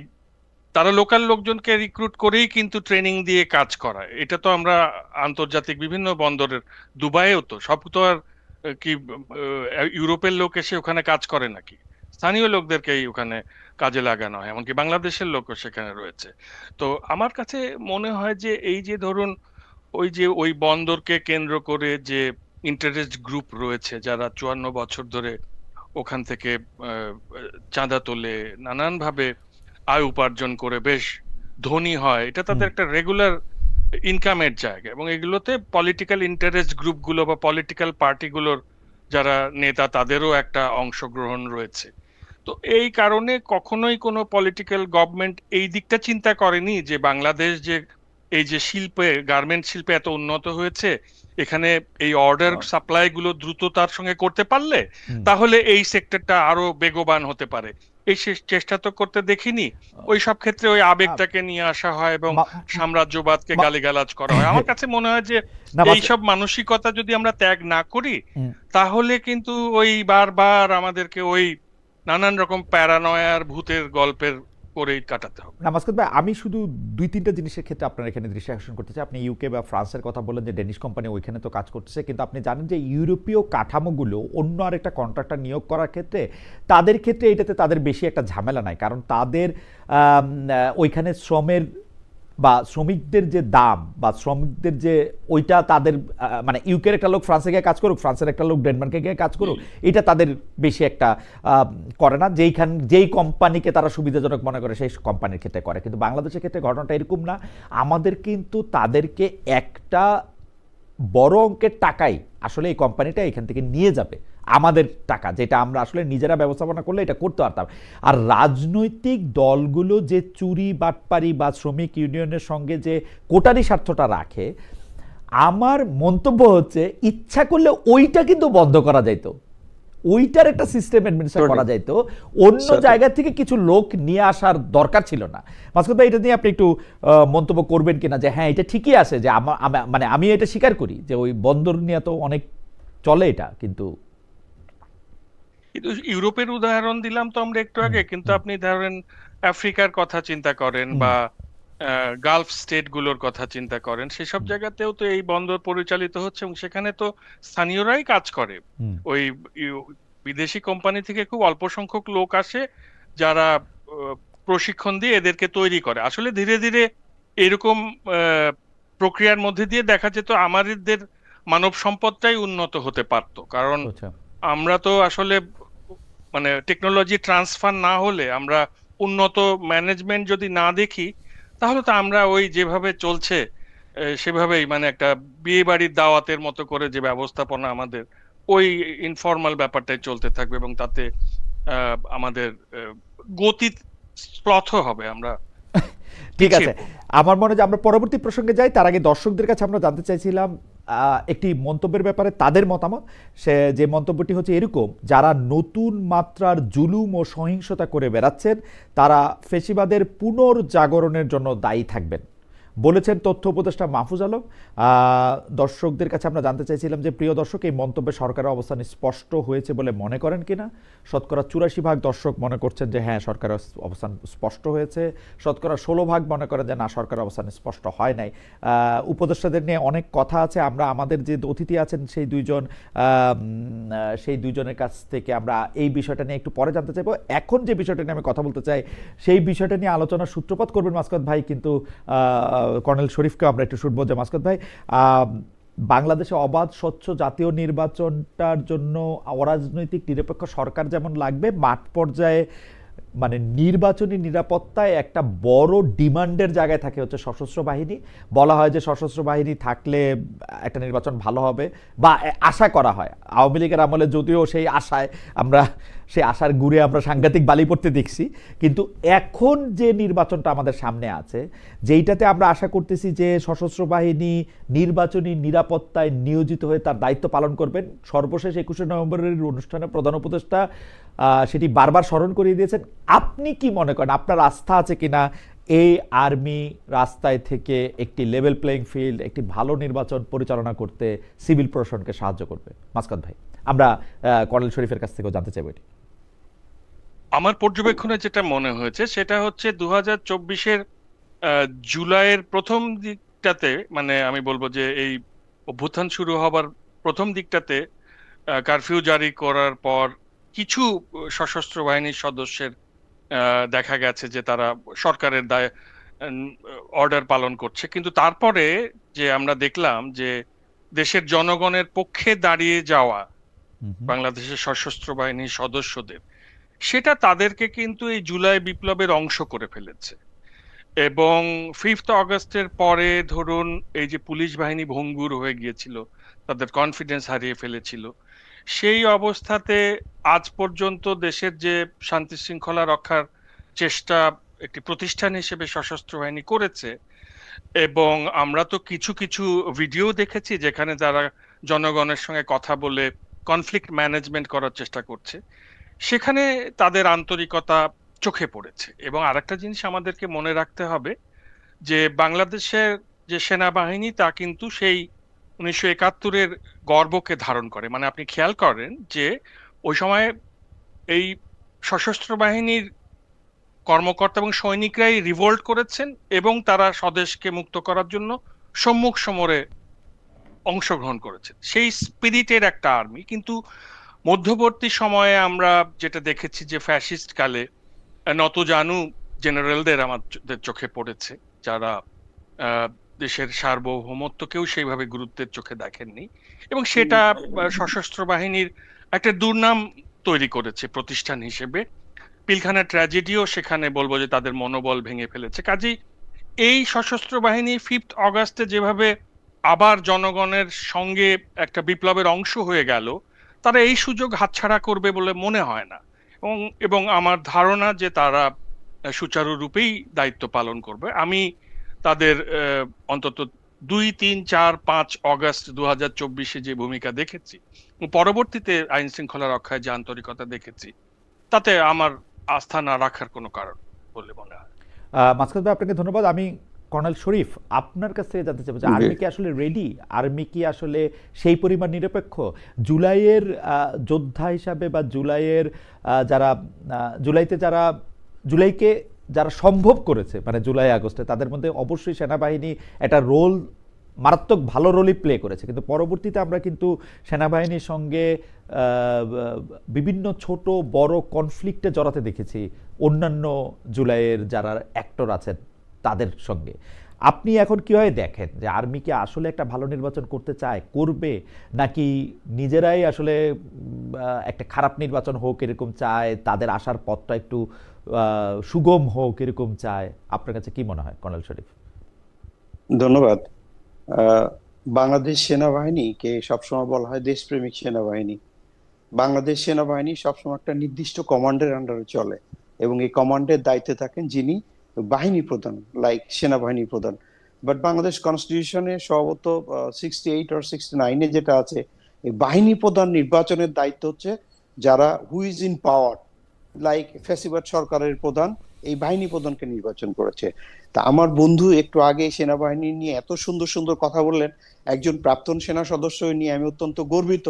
তারা লোকাল লোকজনকে রিক্রুট করেই কিন্তু ট্রেনিং দিয়ে কাজ করায়। এটা তো আমরা আন্তর্জাতিক বিভিন্ন বন্দরের, দুবাইয়েও তো সব তো আর কি ইউরোপের লোক এসে ওখানে কাজ করে নাকি, স্থানীয় লোকদেরকেই ওখানে কাজে লাগানো হয়, এমনকি বাংলাদেশের লোকও সেখানে রয়েছে। তো আমার কাছে মনে হয় যে এই যে ধরুন ওই বন্দরকে কেন্দ্র করে যে ইন্টারেস্ট গ্রুপ রয়েছে, যারা 54 বছর ধরে ওখান থেকে চাঁদা তোলে, নানানভাবে আয় উপার্জন করে বেশ ধনী হয়, এটা তাদের একটা রেগুলার ইনকামের জায়গা, এবং এগুলোতে পলিটিক্যাল ইন্টারেস্ট গ্রুপগুলো বা পলিটিক্যাল পার্টিগুলোর যারা নেতা, তাদেরও একটা অংশগ্রহণ রয়েছে। তো এই কারণে কখনোই কোনো পলিটিক্যাল গভর্নমেন্ট এই দিকটা চিন্তা করেনি যে বাংলাদেশ যে এই যে শিল্পে, গার্মেন্ট শিল্পে এত উন্নত হয়েছে, এখানে এই অর্ডার সাপ্লাই গুলো দ্রুততার সঙ্গে করতে পারলে তাহলে এই সেক্টরটা আরো বেগবান হতে পারে। এই চেষ্টা তো করতে দেখিনি। ওই সব ক্ষেত্রে ওই আবেগটাকে নিয়ে আসা হয় এবং সাম্রাজ্যবাদকে গালিগালাজ করা হয়। আমার কাছে মনে হয় যে এইসব মানসিকতা যদি আমরা ত্যাগ না করি, তাহলে কিন্তু ওই বারবার আমাদেরকে ওই নানান রকম প্যারানয়ার ভূতের গল্পের করেই কাটাতে হবে। মাসকাত ভাই, আমি শুধু 2-3টা জিনিসের ক্ষেত্রে আপনার এখানে দৃষ্টি আকর্ষণ করতে চাই। আপনি ইউকে বা ফ্রান্সের কথা বললেন যে ডেনিশ কোম্পানি ওইখানে তো কাজ করতেছে, কিন্তু আপনি জানেন যে ইউরোপীয় কাঠামোগুলো অন্য আরেকটা কন্ট্রাক্টর নিয়োগ করার ক্ষেত্রে তাদের ক্ষেত্রে এটাতে তাদের বেশি একটা ঝামেলা নাই, কারণ তাদের ওইখানে শ্রমের বা শ্রমিকদের যে দাম বা শ্রমিকদের যে ওইটা তাদের মানে ইউকের একটা লোক ফ্রান্সে গিয়ে কাজ করুক, ফ্রান্সের একটা লোক ডেনমার্কে গিয়ে কাজ করুক, এটা তাদের বেশি একটা করে না। যেই কোম্পানিকে তারা সুবিধাজনক মনে করে সেই কোম্পানির ক্ষেত্রে করে। কিন্তু বাংলাদেশের ক্ষেত্রে ঘটনাটা এরকম না। আমাদের কিন্তু তাদেরকে একটা বড় অঙ্কের টাকাই আসলে এই কোম্পানিটা এখান থেকে নিয়ে যাবে আমাদের টাকা, যেটা আমরা আসলে নিজেরা ব্যবস্থাপনা করলে এটা করতে পারতাম। আর রাজনৈতিক দলগুলো যে চুরি বাটপারি বা শ্রমিক ইউনিয়নের সঙ্গে যে কোটারি স্বার্থটা রাখে, আমার মন্তব্য হচ্ছে ইচ্ছা করলে ওইটা কিন্তু বন্ধ করা যাইত, ওইটার একটা সিস্টেম অ্যাডমিনিস্ট্রেট করা যাইতো, অন্য জায়গা থেকে কিছু লোক নিয়ে আসার দরকার ছিল না। মাসুদ ভাই, এটা নিয়ে আপনি একটু মন্তব্য করবেন কিনা, যে হ্যাঁ এটা ঠিকই আছে, যে মানে আমি এটা স্বীকার করি যে ওই বন্দর নিয়ে তো অনেক চলে এটা, কিন্তু ইউরোপের উদাহরণ দিলাম তো আমরা একটু আগে, কিন্তু আপনি ধরেন আফ্রিকার কথা চিন্তা করেন বা গালফ স্টেট গুলোর কথা চিন্তা করেন, সেসব জায়গাতেও তো এই বন্দর পরিচালিত হচ্ছে এবং সেখানে তো স্থানীয়রাই কাজ করে। ওই বিদেশি কোম্পানি থেকে খুব অল্প সংখ্যক লোক আসে যারা প্রশিক্ষণ দিয়ে এদেরকে তৈরি করে। আসলে ধীরে ধীরে এরকম প্রক্রিয়ার মধ্যে দিয়ে দেখা যেত আমাদের মানব সম্পদটাই উন্নত হতে পারত, কারণ আমরা তো আসলে মানে টেকনোলজি ট্রান্সফার না হলে, আমরা উন্নত ম্যানেজমেন্ট যদি না দেখি, তাহলে তো আমরা ওই যেভাবে চলছে সেভাবেই মানে একটা বিয়ে বাড়ির দাওয়াতের মতো করে যে ব্যবস্থাপনা আমাদের, ওই ইনফর্মাল ব্যাপারটাই চলতে থাকবে এবং তাতে আমাদের গতি স্লথ হবে। আমরা ঠিক আছে, আমার মনে হয় আমরা পরবর্তী প্রসঙ্গে যাই, তার আগে দর্শকদের কাছে আমরা জানতে চাইছিলাম একটি মন্তব্যের ব্যাপারে তাদের মতামত। সে যে মন্তব্যটি হচ্ছে এরকম: যারা নতুন মাত্রার জুলুম ও সহিংসতা করে বেড়াচ্ছেন তারা ফেসিবাদের পুনর্জাগরণের জন্য দায়ী থাকবেন, বলেছেন তথ্য উপদেষ্টা মাহফুজ আলম। দর্শকদের কাছে আমরা জানতে চাইছিলাম যে প্রিয় দর্শক, এই মন্তব্যে সরকারের অবস্থান স্পষ্ট হয়েছে বলে মনে করেন কিনা। শতকরা 84% দর্শক মনে করছেন যে হ্যাঁ সরকারের অবস্থান স্পষ্ট হয়েছে, শতকরা 16% মনে করেন যে না সরকারের অবস্থান স্পষ্ট হয় নাই। উপদেষ্টাদের নিয়ে অনেক কথা আছে, আমরা আমাদের যে অতিথি আছেন সেই দুইজনের কাছ থেকে আমরা এই বিষয়টা নিয়ে একটু পরে জানতে চাইবো। এখন যে বিষয়টা নিয়ে আমি কথা বলতে চাই সেই বিষয়টা নিয়ে আলোচনার সূত্রপাত করবেন মাসকাত ভাই, কিন্তু কর্নেল শরীফকে আমরা একটু শুনবো। যে মাসকাত ভাই, বাংলাদেশে অবাধ স্বচ্ছ জাতীয় নির্বাচনটার জন্য অরাজনৈতিক নিরপেক্ষ সরকার যেমন লাগবে, মাঠ পর্যায়ে মানে নির্বাচনী নিরাপত্তায় একটা বড় ডিমান্ডের জায়গায় থাকে হচ্ছে সশস্ত্র বাহিনী। বলা হয় যে সশস্ত্র বাহিনী থাকলে একটা নির্বাচন ভালো হবে, বা আশা করা হয়। আওয়ামী লীগের আমলে যদিও সেই আশার গুড়ে আমরা সাংঘাতিক বালি পড়তে দেখছি, কিন্তু এখন যে নির্বাচনটা আমাদের সামনে আছে, যেইটাতে আমরা আশা করতেছি যে সশস্ত্র বাহিনী নির্বাচনী নিরাপত্তায় নিয়োজিত হয়ে তার দায়িত্ব পালন করবেন। সর্বশেষ 21শে নভেম্বরের অনুষ্ঠানে প্রধান উপদেষ্টা সেটি বারবার স্মরণ করিয়ে দিয়েছেন। আপনি কি মনে করেন, আপনার আস্থা আছে কিনা এই আর্মি রাস্তায় থেকে একটি লেভেল প্লেইং ফিল্ড, একটি ভালো নির্বাচন পরিচালনা করতে সিভিল প্রশাসনকে সাহায্য করবে? মাসকাত ভাই, আমরা কর্নেল শরীফের কাছ থেকেও জানতে চাইব। এটি আমার পর্যবেক্ষণে যেটা মনে হয়েছে সেটা হচ্ছে 2024-এর জুলাইয়ের প্রথম দিকটাতে, মানে আমি বলবো যে এই অভ্যুত্থান শুরু হবার প্রথম দিকটাতে কারফিউ জারি করার পর কিছু সশস্ত্র বাহিনীর সদস্যের দেখা গেছে যে তারা সরকারের দায় অর্ডার পালন করছে, কিন্তু তারপরে যে আমরা দেখলাম যে দেশের জনগণের পক্ষে দাঁড়িয়ে যাওয়া বাংলাদেশের সশস্ত্র বাহিনীর সদস্যদের, সেটা তাদেরকে কিন্তু এই জুলাই বিপ্লবের অংশ করে ফেলেছে। এবং 5th অগস্টের পরে ধরুন এই যে পুলিশ বাহিনী ভঙ্গুর হয়ে গিয়েছিল, তাদের কনফিডেন্স হারিয়ে ফেলেছিল, সেই অবস্থাতে আজ পর্যন্ত দেশের যে শান্তি শৃঙ্খলা রক্ষার চেষ্টা একটি প্রতিষ্ঠান হিসেবে সশস্ত্র বাহিনী করেছে, এবং আমরা তো কিছু কিছু ভিডিও দেখেছি যেখানে তারা জনগণের সঙ্গে কথা বলে কনফ্লিক্ট ম্যানেজমেন্ট করার চেষ্টা করছে, সেখানে তাদের আন্তরিকতা চোখে পড়েছে। এবং আরেকটা জিনিস আমাদেরকে মনে রাখতে হবে যে বাংলাদেশের যে সেনাবাহিনী তা কিন্তু সেই 1971-এর গর্বকে ধারণ করে। মানে আপনি খেয়াল করেন যে ওই সময় এই সশস্ত্র বাহিনীর কর্মকর্তা এবং সৈনিকরাই রিভোল্ট করেছেন এবং তারা স্বদেশকে মুক্ত করার জন্য সম্মুখ সমরে অংশগ্রহণ করেছেন। সেই স্পিরিটের একটা আর্মি। কিন্তু মধ্যবর্তী সময়ে আমরা যেটা দেখেছি যে ফ্যাসিস্ট কালে নতজানু জেনারেলদের আমাদের চোখে পড়েছে, যারা দেশের সার্বভৌমত্বকেও সেইভাবে গুরুত্বের চোখে দেখেননি, এবং সেটা সশস্ত্র বাহিনীর একটা দুর্নাম তৈরি করেছে প্রতিষ্ঠান হিসেবে। পিলখানা ট্র্যাজেডিও সেখানে বলবো যে তাদের মনোবল ভেঙে ফেলেছে। কাজেই এই সশস্ত্র বাহিনী 5th অগাস্টে যেভাবে আবার জনগণের সঙ্গে একটা বিপ্লবের অংশ হয়ে গেল, তারা এই সুযোগ হাতছাড়া করবে বলে মনে হয় না। এবং এবং আমার ধারণা যে তারা সুচারুরূপেই দায়িত্ব পালন করবে। আমি তাদের অন্তত 2, 3, 4, 5 অগস্ট 2024 যে ভূমিকা দেখেছি, পরবর্তীতে আইন শৃঙ্খলা রক্ষায় যে আন্তরিকতা দেখেছি, তাতে আমার আস্থা না রাখার কোনো কারণ বলে মনে হয়। মাসকাত ভাই, আপনাকে ধন্যবাদ। আমি কর্নেল শরীফ, আপনার কাছ থেকে জানতে চাইবো যে আর্মি কি আসলে রেডি? আর্মি কি আসলে সেই পরিমাণ নিরপেক্ষ? জুলাইয়ের যোদ্ধা হিসাবে বা জুলাইয়ের যারা জুলাইতে যারা জুলাইকে যারা সম্ভব করেছে, মানে জুলাই আগস্টে, তাদের মধ্যে অবশ্যই সেনাবাহিনী একটা রোল, মারাত্মক ভালো রোলই প্লে করেছে। কিন্তু পরবর্তীতে আমরা কিন্তু সেনাবাহিনীর সঙ্গে বিভিন্ন ছোট বড় কনফ্লিক্টে জড়াতে দেখেছি অন্যান্য জুলাইয়ের যারা অ্যাক্টর আছেন তাদের সঙ্গে। আপনি এখন কীভাবে দেখেন যে আর্মি কি আসলে একটা ভালো নির্বাচন করতে চায়, করবে, নাকি নিজেরাই আসলে একটা খারাপ নির্বাচন হোক এরকম চায়, তাদের আসার পথটা একটু সুগম হোক এরকম চায়? আপনার কাছে কি মনে হয় কর্নেল শরীফ? ধন্যবাদ। বাংলাদেশ সেনাবাহিনীকে সবসময় বলা হয় দেশপ্রেমিক সেনাবাহিনী। বাংলাদেশ সেনাবাহিনী সবসময় একটা নির্দিষ্ট কমান্ডের আন্ডারে চলে এবং এই কমান্ডের দায়িত্বে থাকেন যিনি বাহিনী প্রধান, লাইক সেনাবাহিনী প্রধান। বাট বাংলাদেশ কনস্টিটিউশনে সম্ভবত 68 or 69-এ যেটা আছে, এই বাহিনী প্রধান নির্বাচনের দায়িত্ব হচ্ছে যারা who is in power, like ফ্যাসিবাদ সরকারের প্রধান এই বাহিনী প্রধানকে নির্বাচন করেছে। তা আমার বন্ধু একটু আগে সেনাবাহিনী নিয়ে এত সুন্দর সুন্দর কথা বললেন, একজন প্রাক্তন সেনা সদস্য নিয়ে আমি অত্যন্ত গর্বিত।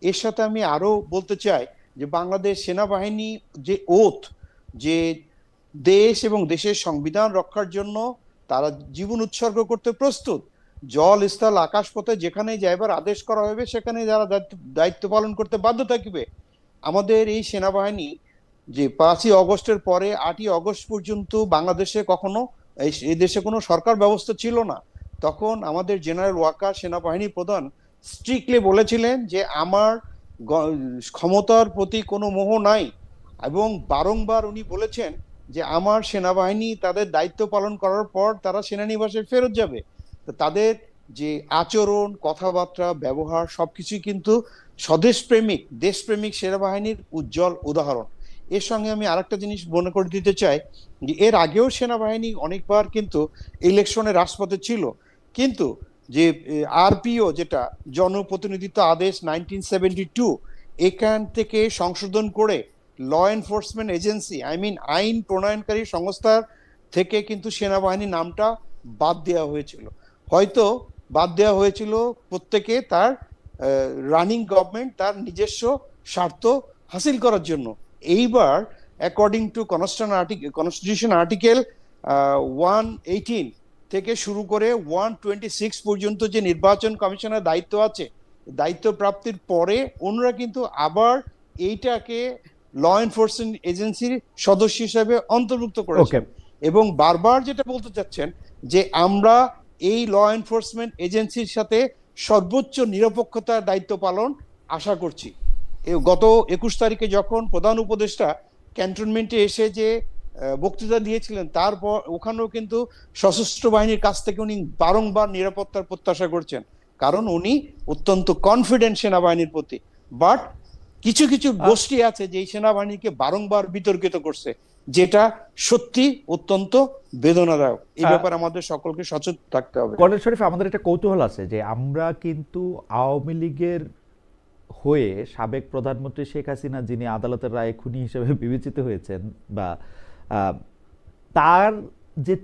এর সাথে আমি আরো বলতে চাই যে বাংলাদেশ সেনাবাহিনী যে ওথ, যে দেশ এবং দেশের সংবিধান রক্ষার জন্য তারা জীবন উৎসর্গ করতে প্রস্তুত, জল স্থল আকাশ পথে যেখানে যাইবার আদেশ করা হবে সেখানে যারা দায়িত্ব পালন করতে বাধ্য থাকবে। আমাদের এই সেনাবাহিনী যে 5ই অগস্টের পরে 8ই অগস্ট পর্যন্ত বাংলাদেশে কখনো এই দেশে কোনো সরকার ব্যবস্থা ছিল না। তখন আমাদের জেনারেল ওয়াকার সেনাবাহিনী প্রধান স্ট্রিক্টলি বলেছিলেন যে আমার ক্ষমতার প্রতি কোনো মোহ নাই, এবং বারংবার উনি বলেছেন যে আমার সেনাবাহিনী তাদের দায়িত্ব পালন করার পর তারা সেনানিবাসে ফেরত যাবে। তো তাদের যে আচরণ, কথাবার্তা, ব্যবহার সবকিছুই কিন্তু স্বদেশপ্রেমিক, দেশপ্রেমিক সেনাবাহিনীর উজ্জ্বল উদাহরণ। এর সঙ্গে আমি আরেকটা জিনিস মনে করে দিতে চাই যে এর আগেও সেনাবাহিনী অনেকবার কিন্তু ইলেকশনে রাজপথে ছিল, কিন্তু যে আরপিও যেটা জনপ্রতিনিধিত্ব আদেশ 1972, এখান থেকে সংশোধন করে ল এনফোর্সমেন্ট এজেন্সি, আইন প্রণয়নকারী সংস্থার থেকে কিন্তু সেনাবাহিনীর নামটা বাদ দেওয়া হয়েছিল। হয়তো বাদ দেওয়া হয়েছিল প্রত্যেকে তার রানিং গভর্নমেন্ট তার নিজস্ব স্বার্থ হাসিল করার জন্য। এইবার অ্যাকর্ডিং টু কনস্টিটিউশন আর্টিকেল 118 থেকে শুরু করে 126 পর্যন্ত যে নির্বাচন কমিশনের দায়িত্ব আছে, দায়িত্ব প্রাপ্তির পরে ওনারা কিন্তু আবার এইটাকে ল এনফোর্সমেন্ট এজেন্সির সদস্য হিসেবে অন্তর্ভুক্ত করেছেন এবং বারবার যেটা বলতে চাচ্ছেন যে আমরা এই ল এনফোর্সমেন্ট এজেন্সির সাথে সর্বোচ্চ নিরপেক্ষতার দায়িত্ব পালন আশা করছি। গত 21 তারিখে যখন প্রধান উপদেষ্টা ক্যান্টনমেন্টে এসে যে বক্তৃতা দিয়েছিলেন, তারপর ওখানেও কিন্তু সশস্ত্র বাহিনীর কাছ থেকে উনি বারংবার নিরাপত্তার প্রত্যাশা করছেন, কারণ উনি অত্যন্ত কনফিডেন্ট সেনাবাহিনীর প্রতি। বাট কিছু কিছু গোষ্ঠী আছে যে সেনাবাহিনীকে বারংবার বিতর্কিত করছে, যেটা সত্যি অত্যন্ত বেদনাদায়ক। এই ব্যাপারে আমাদের সকলকে সচেতন থাকতে হবে। কর্নেল শরীফ, আমাদের একটা কৌতূহল আছে যে আমরা কিন্তু আওয়ামী লীগের হয়ে সাবেক প্রধানমন্ত্রী শেখ হাসিনা, যিনি আদালতের রায়ে খুনি হিসেবে বিবেচিত হয়েছেন, বা তার যে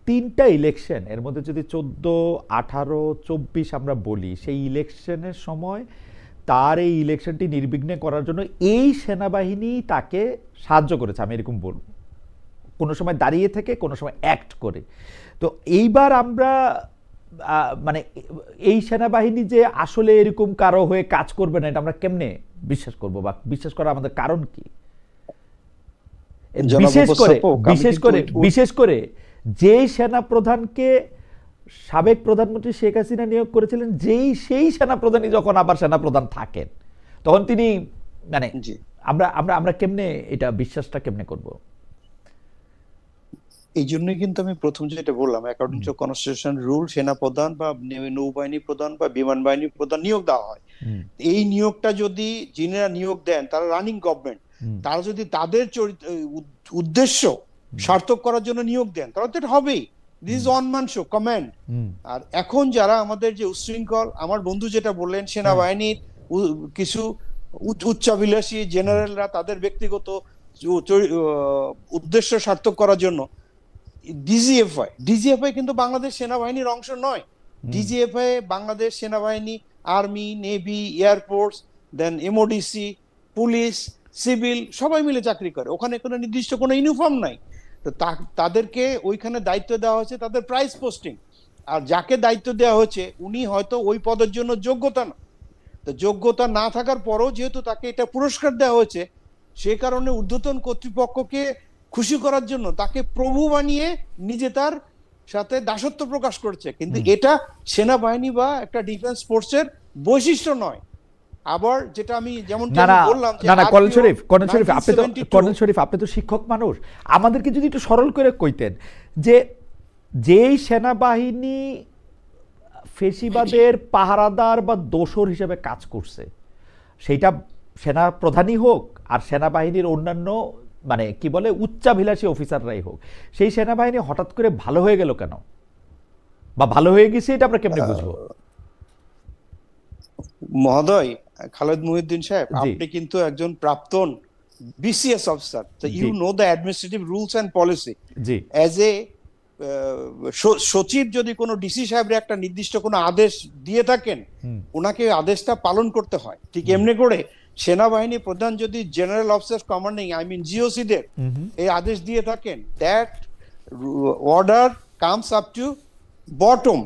তিনটা ইলেকশন, এর মধ্যে যদি 14, 18, 24 আমরা বলি, সেই ইলেকশনের সময় তার এই ইলেকশনটি নির্বিঘ্নে করার জন্য এই সেনাবাহিনী তাকে সাহায্য করেছে, আমি এরকম বলব, কোনো সময় দাঁড়িয়ে থেকে কোনো সময় অ্যাক্ট করে। তো এইবার আমরা মানে এই সেনাবাহিনী যে আসলে এরকম কারো হয়ে কাজ করবে না, এটা আমরা কেমনে বিশ্বাস করব, বা বিশ্বাস করা আমাদের কারণ কি? বিশেষ করে যে সেনা প্রধানকে সাবেক প্রধানমন্ত্রী শেখ হাসিনা নিয়োগ করেছিলেন, সেই সেনা প্রধানই যখন আবার সেনা প্রধান থাকেন, তখন তিনি মানে আমরা কেমনে এটা বিশ্বাসটা কেমনে করব? এই জন্যই কিন্তু আমি প্রথম যেটা বললাম, অ্যাকর্ডিং টু কনস্টিটিউশন রুল সেনা প্রধান বা নৌবাহিনী প্রধান বা বিমান বাহিনী প্রধান নিয়োগ দেওয়া হয়। এই নিয়োগটা যদি যিনারা নিয়োগ দেন তারা রানিং গভর্নমেন্ট, তারা যদি তাদের উদ্দেশ্য সার্থক করার জন্য নিয়োগ দেন তাহলে তো এটা হবেই। This is one man show command. আর এখন যারা আমাদের যে উচ্ছৃঙ্খল, আমার বন্ধু যেটা বললেন, সেনাবাহিনীর কিছু উচ্চাভিলাষী জেনারেলরা তাদের ব্যক্তিগত উদ্দেশ্য সার্থক করার জন্য ডিজিএফআই কিন্তু বাংলাদেশ সেনাবাহিনীর অংশ নয়। ডিজিএফআই বাংলাদেশ সেনাবাহিনী, আর্মি, নেভি, এয়ারফোর্স, দেন এমওডিসি, পুলিশ, সিভিল সবাই মিলে চাকরি করে। ওখানে কোনো নির্দিষ্ট কোনো ইউনিফর্ম নাই। তো তাদেরকে ওইখানে দায়িত্ব দেওয়া হয়েছে তাদের প্রাইস পোস্টিং। আর যাকে দায়িত্ব দেওয়া হয়েছে উনি হয়তো ওই পদের জন্য যোগ্যতা না। তো যোগ্যতা না থাকার পরও যেহেতু তাকে এটা পুরস্কার দেওয়া হয়েছে, সে কারণে ঊর্ধ্বতন কর্তৃপক্ষকে খুশি করার জন্য তাকে প্রভু বানিয়ে নিজে তার সাথে দাসত্ব প্রকাশ করছে। কিন্তু এটা সেনাবাহিনী বা একটা ডিফেন্স ফোর্সের বৈশিষ্ট্য নয়। আবার যেটা আমি যেমন বললাম, কর্নেল শরীফ আপনি তো শিক্ষক মানুষ, আমাদেরকে যদি একটু সরল করে কইতেন যে যেই সেনাবাহিনী ফেসিবাদের পাহারাদার বা দোসর হিসেবে কাজ করছে, সেইটা সেনা প্রধানই হোক আর সেনাবাহিনীর অন্যান্য মানে কি বলে উচ্চাভিলাষী অফিসাররাই হোক, সেই সেনাবাহিনী হঠাৎ করে ভালো হয়ে গেল কেন, বা ভালো হয়ে গেছে এটা আমরা কেমনে বুঝবো? মহোদয় খালেদ মুহিউদ্দিন সাহেব, আপনি কিন্তু একজন প্রাক্তন BCS officer, you know the administrative rules and policy. As a সচিব যদি কোনো ডিসি সাহেবের একটা নির্দিষ্ট কোনো আদেশ দিয়ে থাকেন, ওনাকে আদেশটা পালন করতে হয়। ঠিক এমনি করে সেনাবাহিনী প্রধান যদি জেনারেল অফিসার কমান্ডিং জিওসি দের এই আদেশ দিয়ে থাকেন, that order comes up to bottom.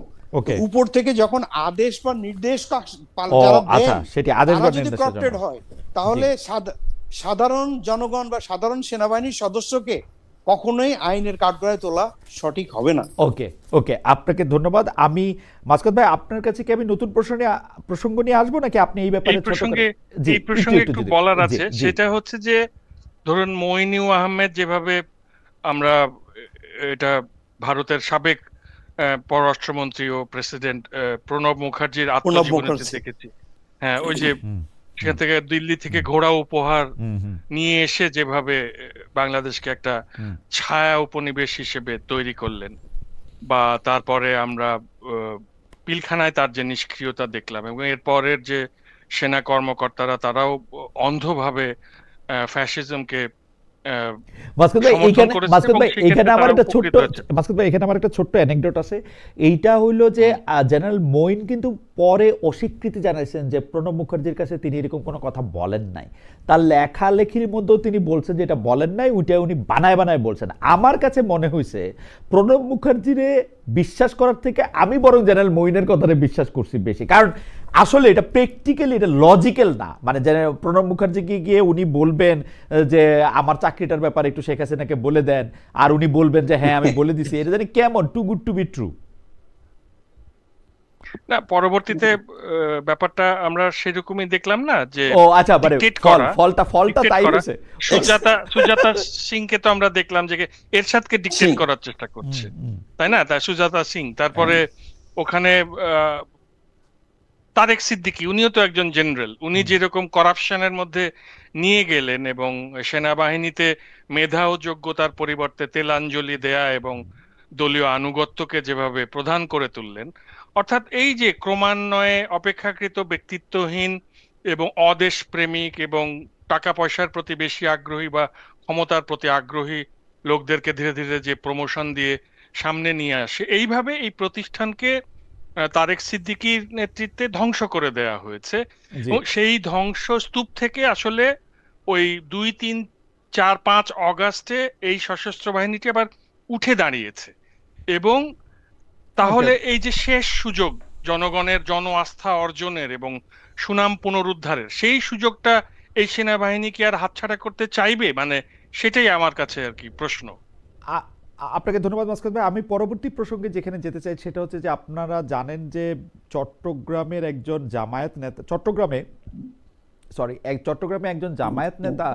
উপর থেকে যখন আদেশ বা নির্দেশ যদি করাপ্টেড হয়, তাহলে সাধারণ জনগণ বা সাধারণ সেনাবাহিনীর সদস্যকে কখনোই আইনের কাঠগড়ায় তোলা সঠিক হবে না। ওকে ওকে, আপনাকে ধন্যবাদ। আমি মাসকাত ভাই, আপনার কাছে কি আমি নতুন প্রসঙ্গ নিয়ে আসবো নাকি আপনি এই ব্যাপারে এই প্রসঙ্গে একটু বলার আছে। সেটা হচ্ছে যে ধরুন মইনুল আহমেদ, যেভাবে আমরা এটা ভারতের সাবেক পররাষ্ট্রমন্ত্রী ও প্রেসিডেন্ট প্রণব মুখার্জির আত্মজীবনীতে দেখেছি। হ্যাঁ, ওই যে সেখান থেকে দিল্লি থেকে ঘোড়া উপহার নিয়ে এসে যেভাবে বাংলাদেশকে একটা ছায়া উপনিবেশ হিসেবে তৈরি করলেন, বা তারপরে আমরা পিলখানায় তার যে নিষ্ক্রিয়তা দেখলাম, এবং এরপরের যে সেনা কর্মকর্তারা তারাও অন্ধভাবে ফ্যাসিজমকে এখানে আমার একটা ছোট্ট অ্যানেকডোট আছে। এইটা হইলো যে জেনারেল মঈন কিন্তু পরে অস্বীকৃতি জানাইছেন যে প্রণব মুখার্জির কাছে তিনি এরকম কোনো কথা বলেন নাই। তার লেখালেখির মধ্যেও তিনি বলছেন যে এটা বলেন নাই, ওইটা উনি বানায় বানায় বলছেন। আমার কাছে মনে হয়েছে প্রণব মুখার্জিরে বিশ্বাস করার থেকে আমি বরং জেনারেল মঈনের কথাটা বিশ্বাস করছি বেশি, কারণ আসলে এটা প্র্যাকটিক্যালি এটা লজিক্যাল না। মানে প্রণব মুখার্জিকে গিয়ে উনি বলবেন যে আমার চাকরিটার ব্যাপারে একটু শেখ হাসিনাকে বলে দেন, আর উনি বলবেন যে হ্যাঁ আমি বলে দিছি। এটা জানি কেমন too good to be true. না, পরবর্তীতে ব্যাপারটা আমরা সেরকমই দেখলাম না যে আচ্ছা, ফলটা তাই হয়েছে। সুজাতা সিংকে তো আমরা দেখলাম যে এরশাদকে ডিকটেট করার চেষ্টা করছে, তাই না? তাই সুজাতা সিং, তারপরে ওখানে তারেক সিদ্দিকী, উনিও তো একজন জেনারেল, উনি যেরকম করাপশনের মধ্যে নিয়ে গেলেন এবং সেনাবাহিনীতে মেধা ও যোগ্যতার পরিবর্তে তেলাঞ্জলি দেয়া এবং দলীয় আনুগত্যকে যেভাবে প্রধান করে তুললেন, অর্থাৎ এই যে ক্রমান্বয়ে অপেক্ষাকৃত ব্যক্তিত্বহীন এবং অদেশ প্রেমিক এবং টাকা পয়সার প্রতি বেশি আগ্রহী বা ক্ষমতার প্রতি আগ্রহী লোকদেরকে ধীরে ধীরে যে প্রমোশন দিয়ে সামনে নিয়ে আসে, এইভাবে এই প্রতিষ্ঠানকে তারেক সিদ্দিকীর নেতৃত্বে ধ্বংস করে দেয়া হয়েছে। সেই ধ্বংসস্তূপ থেকে আসলে ওই 2, 3, 4, 5 অগাস্টে এই সশস্ত্র বাহিনীটি আবার উঠে দাঁড়িয়েছে। এবং তাহলে এই যে শেষ সুযোগ জনগণের জন আস্থা অর্জনের এবং সুনাম পুনরুদ্ধারের, সেই সুযোগটা এই সেনাবাহিনী কি আর হাতছাড়া করতে চাইবে? মানে সেটাই আমার কাছে আর কি প্রশ্ন। আপনাকে ধন্যবাদ মাসকাত ভাই। আমি পরবর্তী প্রসঙ্গে যেখানে যেতে চাই সেটা হচ্ছে যে আপনারা জানেন যে চট্টগ্রামের একজন জামায়াত নেতা, চট্টগ্রামে চট্টগ্রামে একজন জামায়াত নেতা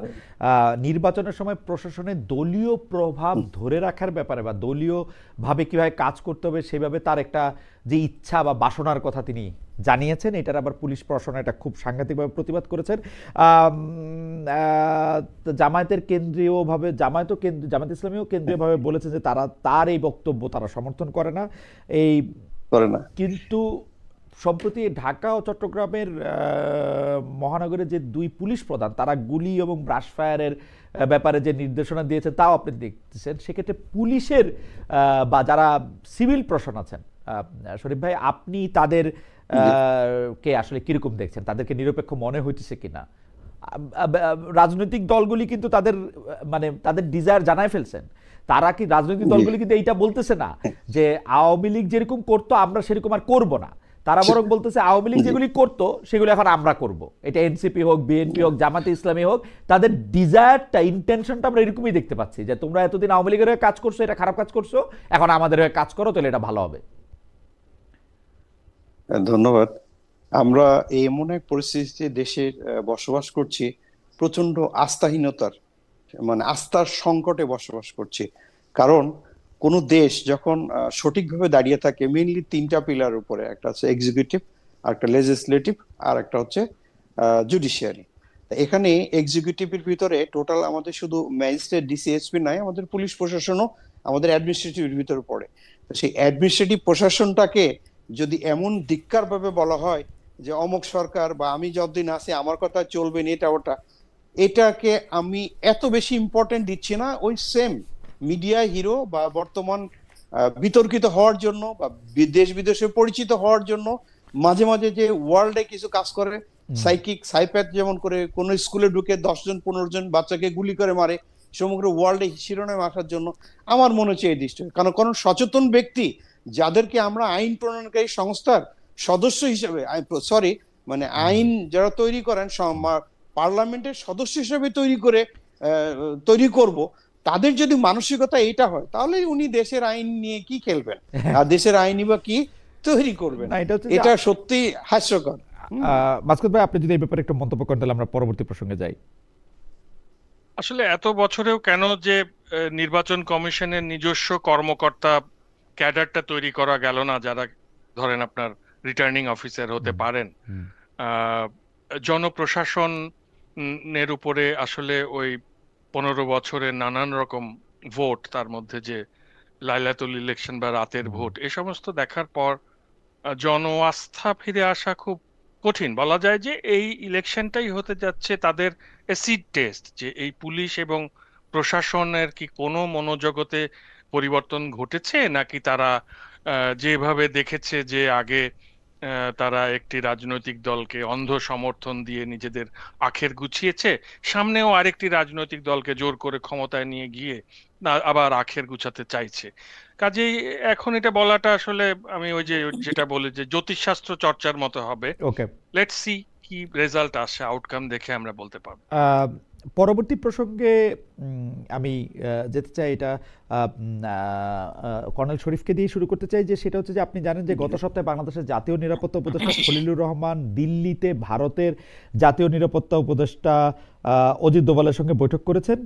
নির্বাচনের সময় প্রশাসনের দলীয় প্রভাব ধরে রাখার ব্যাপারে বা দলীয় ভাবে কিভাবে কাজ করতে হবে সেভাবে তার একটা যে ইচ্ছা বা বাসনার কথা তিনি জানিয়েছেন। এটার আবার পুলিশ প্রশাসন এটা খুব সাংঘাতিকভাবে প্রতিবাদ করেছেন। জামায়াতের কেন্দ্রীয়ভাবে জামায়াত ইসলামীও কেন্দ্রীয়ভাবে বলেছে যে তার এই বক্তব্য তারা সমর্থন করে না। কিন্তু সম্প্রতি ঢাকা ও চট্টগ্রামের মহানগরের যে দুই পুলিশ প্রধান তারা গুলি এবং ব্রাশ ফায়ারের ব্যাপারে যে নির্দেশনা দিয়েছেন তাও আপনি দেখতেছেন। সেক্ষেত্রে পুলিশের বা যারা সিভিল প্রশাসন আছেন, শরীফ ভাই, আপনি তাদের কে আসলে কিরকম দেখছেন? তাদেরকে নিরপেক্ষ মনে হইতেছে কিনা? রাজনৈতিক দলগুলি কিন্তু তাদের ডিজায়ার জানায় ফেলছেন। তারা কি রাজনৈতিক দলগুলি কিন্তু এইটা বলতেছে না যে আওয়ামী লীগ যেরকম করতো আমরা সেরকম আর করবো না, তারা বরং বলতেছে আওয়ামী লীগ যেগুলি করতো সেগুলো এখন আমরা করব। এটা এনসিপি হোক, বিএনপি হোক, জামাতে ইসলামী হোক, তাদের ডিজায়ারটা ইন্টেনশনটা আমরা এরকমই দেখতে পাচ্ছি যে তোমরা এতদিন আওয়ামী লীগের হয়ে কাজ করছো, এটা খারাপ কাজ করছো, এখন আমাদের হয়ে কাজ করো, তাহলে এটা ভালো হবে। ধন্যবাদ। আমরা এমন এক পরিস্থিতিতে দেশে বসবাস করছি, প্রচন্ড আস্থাহীনতার আস্থার সংকটে বসবাস করছি। কারণ কোন দেশ যখন সঠিকভাবে দাঁড়িয়ে থাকে মেইনলি তিনটা পিলার উপরে, একটা হচ্ছে এক্সিকিউটিভ, একটা লেজিসলেটিভ, আর একটা হচ্ছে জুডিশিয়ারি। এখানে এক্সিকিউটিভের ভিতরে টোটাল আমাদের শুধু ম্যাজিস্ট্রেট, ডিসিএসপি নয়, আমাদের পুলিশ প্রশাসনও আমাদের অ্যাডমিনিস্ট্রেটিভের ভিতরে পড়ে। সেই অ্যাডমিনিস্ট্রেটিভ প্রশাসনটাকে যদি এমন ধিক্কার ভাবে বলা হয় যে অমুক সরকার বা আমি যতদিন আছি আমার কথা চলবে না, এটা ওটা, এটাকে আমি এত বেশি ইম্পর্টেন্ট দিচ্ছি না। ওই সেম মিডিয়া হিরো বা বর্তমান বিতর্কিত হওয়ার জন্য বা দেশ বিদেশে পরিচিত হওয়ার জন্য মাঝে মাঝে যে ওয়ার্ল্ডে কিছু কাজ করে, সাইপ্যাথ যেমন করে কোন স্কুলে ঢুকে 10 জন 15 জন বাচ্চাকে গুলি করে মারে, সমগ্র ওয়ার্ল্ডে শিরোনামে আসার জন্য আমার মনে হচ্ছে এই দৃষ্টি। কারণ সচেতন ব্যক্তি যাদেরকে আমরা আইন প্রণয়নকারী সংস্থার সদস্য হিসেবে আইন যারা তৈরি করেন পার্লামেন্টের সদস্য হিসেবে তৈরি করব, তাদের যদি মানসিকতা এটা হয় তাহলে উনি দেশের আইন নিয়ে কি খেলবেন আর দেশের আইনই বা কি তৈরি করবেন? এটা সত্যি হাস্যকর। মাসকুদ ভাই, আপনি যদি এই ব্যাপারে একটু মন্তব্য করেন তাহলে আমরা পরবর্তী প্রসঙ্গে যাই। আসলে এত বছরেও কেন যে নির্বাচন কমিশনের নিজস্ব কর্মকর্তা ক্যাডারটা তৈরি করা গেল না, যারা ধরেন আপনার রিটার্নিং অফিসার হতে পারেন? জনপ্রশাসনের উপরে আসলে ওই 15 বছরের নানান রকম ভোট, তার মধ্যে যে লাইলাতুল ইলেকশন বা রাতের ভোট, এ সমস্ত দেখার পর জন আস্থা ফিরে আসা খুব কঠিন। বলা যায় যে এই ইলেকশনটাই হতে যাচ্ছে তাদের অ্যাসিড টেস্ট, যে এই পুলিশ এবং প্রশাসনের কি কোনো মনোজগতে পরিবর্তন ঘটেছে, নাকি তারা যেভাবে দেখেছে যে আগে তারা একটি রাজনৈতিক দলকে অন্ধ সমর্থন দিয়ে নিজেদের আখের গুছিয়েছে, সামনেও আরেকটি রাজনৈতিক দলকে জোর করে ক্ষমতায় নিয়ে গিয়ে আবার আখের গুছাতে চাইছে। কাজেই এখন এটা বলাটা আসলে আমি ওই যে যেটা বলে যে জ্যোতিষশাস্ত্র চর্চার মতো হবে। ওকে, লেটস সি কি রেজাল্ট আসে, আউটকাম দেখে আমরা বলতে পারবো। পরবর্তী প্রসঙ্গে আমি যেতে চাই, এটা কর্নেল শরীফকে দিয়ে শুরু করতে চাই, যে সেটা হচ্ছে যে আপনি জানেন যে গত সপ্তাহে বাংলাদেশের জাতীয় নিরাপত্তা উপদেষ্টা খলিলুর রহমান দিল্লিতে ভারতের জাতীয় নিরাপত্তা উপদেষ্টা অজিত দোভালের সঙ্গে বৈঠক করেছেন।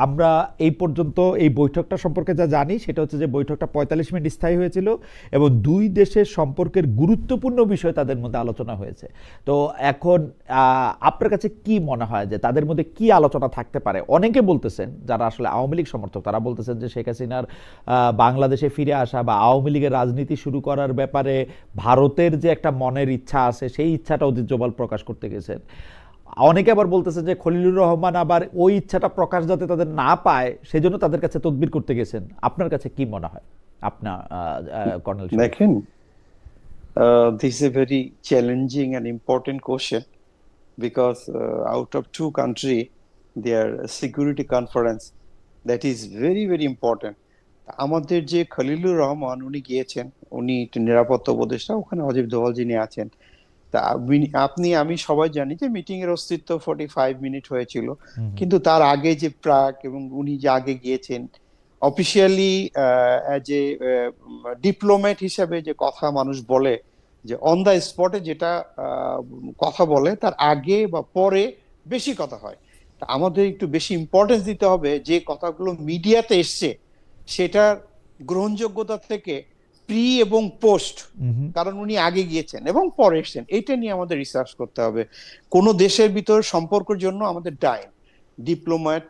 আমরা এই পর্যন্ত এই বৈঠকটা সম্পর্কে যা জানি সেটা হচ্ছে যে বৈঠকটা 45 মিনিট স্থায়ী হয়েছিল এবং দুই দেশের সম্পর্কের গুরুত্বপূর্ণ বিষয় তাদের মধ্যে আলোচনা হয়েছে। তো এখন আপনার কাছে কি মনে হয় যে তাদের মধ্যে কি আলোচনা থাকতে পারে? অনেকে বলতেছেন, যারা আসলে আওয়ামী লীগ সমর্থক, তারা বলতেছেন যে শেখ হাসিনার বাংলাদেশে ফিরে আসা বা আওয়ামী লীগের রাজনীতি শুরু করার ব্যাপারে ভারতের যে একটা মনের ইচ্ছা আছে সেই ইচ্ছাটা অজিত দোভাল প্রকাশ করতে গেছেন। অনেকে আবার বলতেছে যে খলিলুর রহমান আবার ওই ইচ্ছাটা প্রকাশ যাতে তাদের না পায় সেজন্য তাদের কাছে তদবির করতে গেছেন। আপনার কাছে কি মনে হয়? আপনার কর্নেল দেখেন, this is a very challenging and important question because out of two countries their security conference that is very very important. আমাদের যে খলিলুর রহমান উনি গিয়েছেন, উনি নিরাপত্তা উপদেষ্টা, ওখানে অজিত দোভাল যিনি আছেন, তা আমি সবাই জানি যে মিটিং এর অস্তিত্ব 45 মিনিট হয়েছিল, কিন্তু তার আগে যে প্রাক এবং উনি যে আগে গিয়েছেন অফিসিয়ালি যে ডিপ্লোম্যাট হিসেবে যে কথা মানুষ বলে যে অন দ্য স্পটে যেটা কথা বলে তার আগে বা পরে বেশি কথা হয়। আমাদের একটু বেশি ইম্পর্টেন্স দিতে হবে যে কথাগুলো মিডিয়াতে এসছে সেটার গ্রহণযোগ্যতা থেকে প্রি এবং পোস্ট, কারণ উনি আগে গিয়েছেন এবং পরে এসছেন, এইটা নিয়ে আমাদের রিসার্চ করতে হবে। কোন দেশের ভিতর সম্পর্কের জন্য আমাদের diplomat,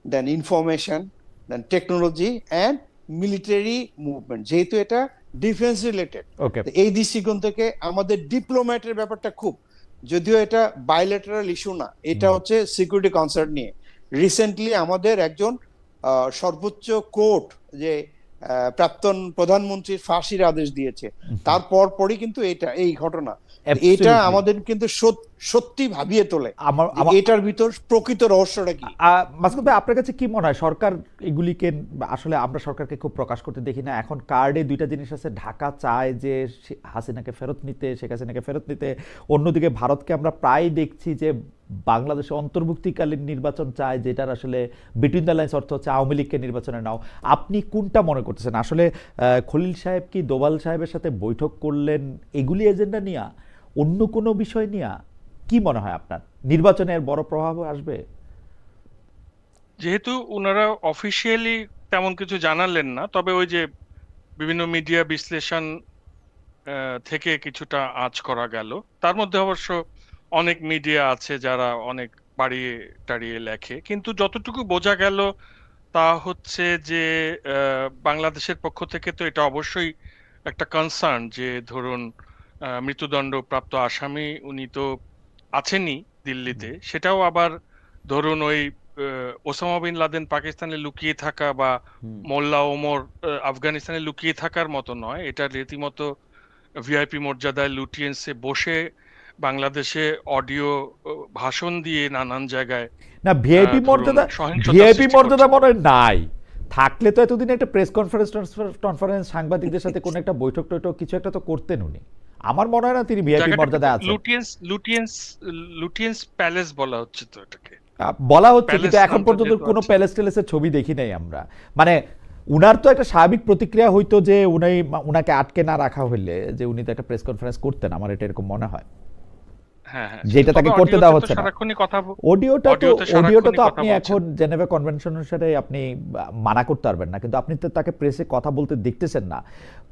then information, then technology and military movement, যেহেতু এটা ডিফেন্স রিলেটেড, এই দৃষ্টিকোণ থেকে আমাদের ডিপ্লোম্যাটের ব্যাপারটা খুব, যদিও এটা বাইলেটারাল ইস্যু না, এটা হচ্ছে সিকিউরিটি কনসার্ন নিয়ে। রিসেন্টলি আমাদের একজন সর্বোচ্চ কোর্ট যে প্রাক্তন প্রধানমন্ত্রীর ফাঁসির আদেশ দিয়েছে, তারপর পরই কিন্তু এই ঘটনা, এটা আমাদের কিন্তু সত্যি ভাবিয়ে তোলে এটার ভিতর প্রকৃত রহস্যটা কি। মাসুদ ভাই, আপনার কাছে কি মনে হয় সরকার এগুলিকে, আসলে আমরা সরকারকে খুব প্রকাশ করতে দেখি না, এখন কার্ডে দুইটা জিনিস আছে, ঢাকা চায় যে হাসিনাকে ফেরত নিতে, শেখ হাসিনাকে ফেরত নিতে, অন্যদিকে ভারতকে আমরা প্রায় দেখছি যে বাংলাদেশে অন্তর্ভুক্তিকালীন নির্বাচন চায়, যেটার আসলে বিটুইন দ্য লাইন্স অর্থ হচ্ছে আওয়ামী লীগকে নির্বাচনে নাও। আপনি কোনটা মনে করতেছেন? আসলে খলিল সাহেব কি দোভাল সাহেবের সাথে বৈঠক করলেন এগুলি এজেন্ডা নিয়ে, অন্য কোনো বিষয় নিয়ে? কি মনে হয় আপনার, নির্বাচনের বড় প্রভাব আসবে? যেহেতু ওনারা অফিসিয়ালি তেমন কিছু জানালেন না, তবে ওই যে বিভিন্ন মিডিয়া বিশ্লেষণ থেকে কিছুটা আঁচ করা গেল। তার মধ্যে অবশ্য অনেক মিডিয়া আছে যারা অনেক বাড়িয়ে টাড়িয়ে লেখে, কিন্তু যতটুকু বোঝা গেল তা হচ্ছে যে বাংলাদেশের পক্ষ থেকে তো এটা অবশ্যই একটা কনসার্ন যে ধরুন মৃত্যুদণ্ডপ্রাপ্ত আসামি উনি তো আছেনই দিল্লিতে, সেটাও আবার ধরুন ওই ওসামা বিন লাদেন পাকিস্তানে লুকিয়ে থাকা বা মোল্লা ওমর আফগানিস্তানে লুকিয়ে থাকার মতো নয়, এটা রীতিমতো ভিআইপি মর্যাদায় লুটিয়েন্সে বসে বাংলাদেশে অডিও ভাষণ দিয়ে নানান জায়গায় না, ভিআইপি মর্যাদা মনে নাই, থাকলে তো এতদিন একটা প্রেস কনফারেন্স সাংবাদিকদের সাথে কোন একটা বৈঠক টৈঠক কিছু একটা তো করতেন উনি। আমার মনে হয় না তিনি ভিআইপি মর্যাদায় আছেন। লুটিয়েন্স প্যালেস বলা হচ্ছে, তো এটাকে বলা হচ্ছে, কিন্তু এখন পর্যন্ত কোনো প্যালেস টেলেসের ছবি দেখি নাই আমরা। মানে উনার তো একটা স্বাভাবিক প্রতিক্রিয়া হইতো যে উনাকে আটকে না রাখা হইলে যে উনি তো একটা প্রেস কনফারেন্স করতেন, আমার এটা এরকম মনে হয়, যেটা তাকে করতে দেওয়া হচ্ছে না। অডিওটা তো আপনি এখন জেনেভা কনভেনশন অনুসারে আপনি মানা করতে পারবেন না, কিন্তু আপনি তো তাকে প্রেসে কথা বলতে দেখতেছেন না।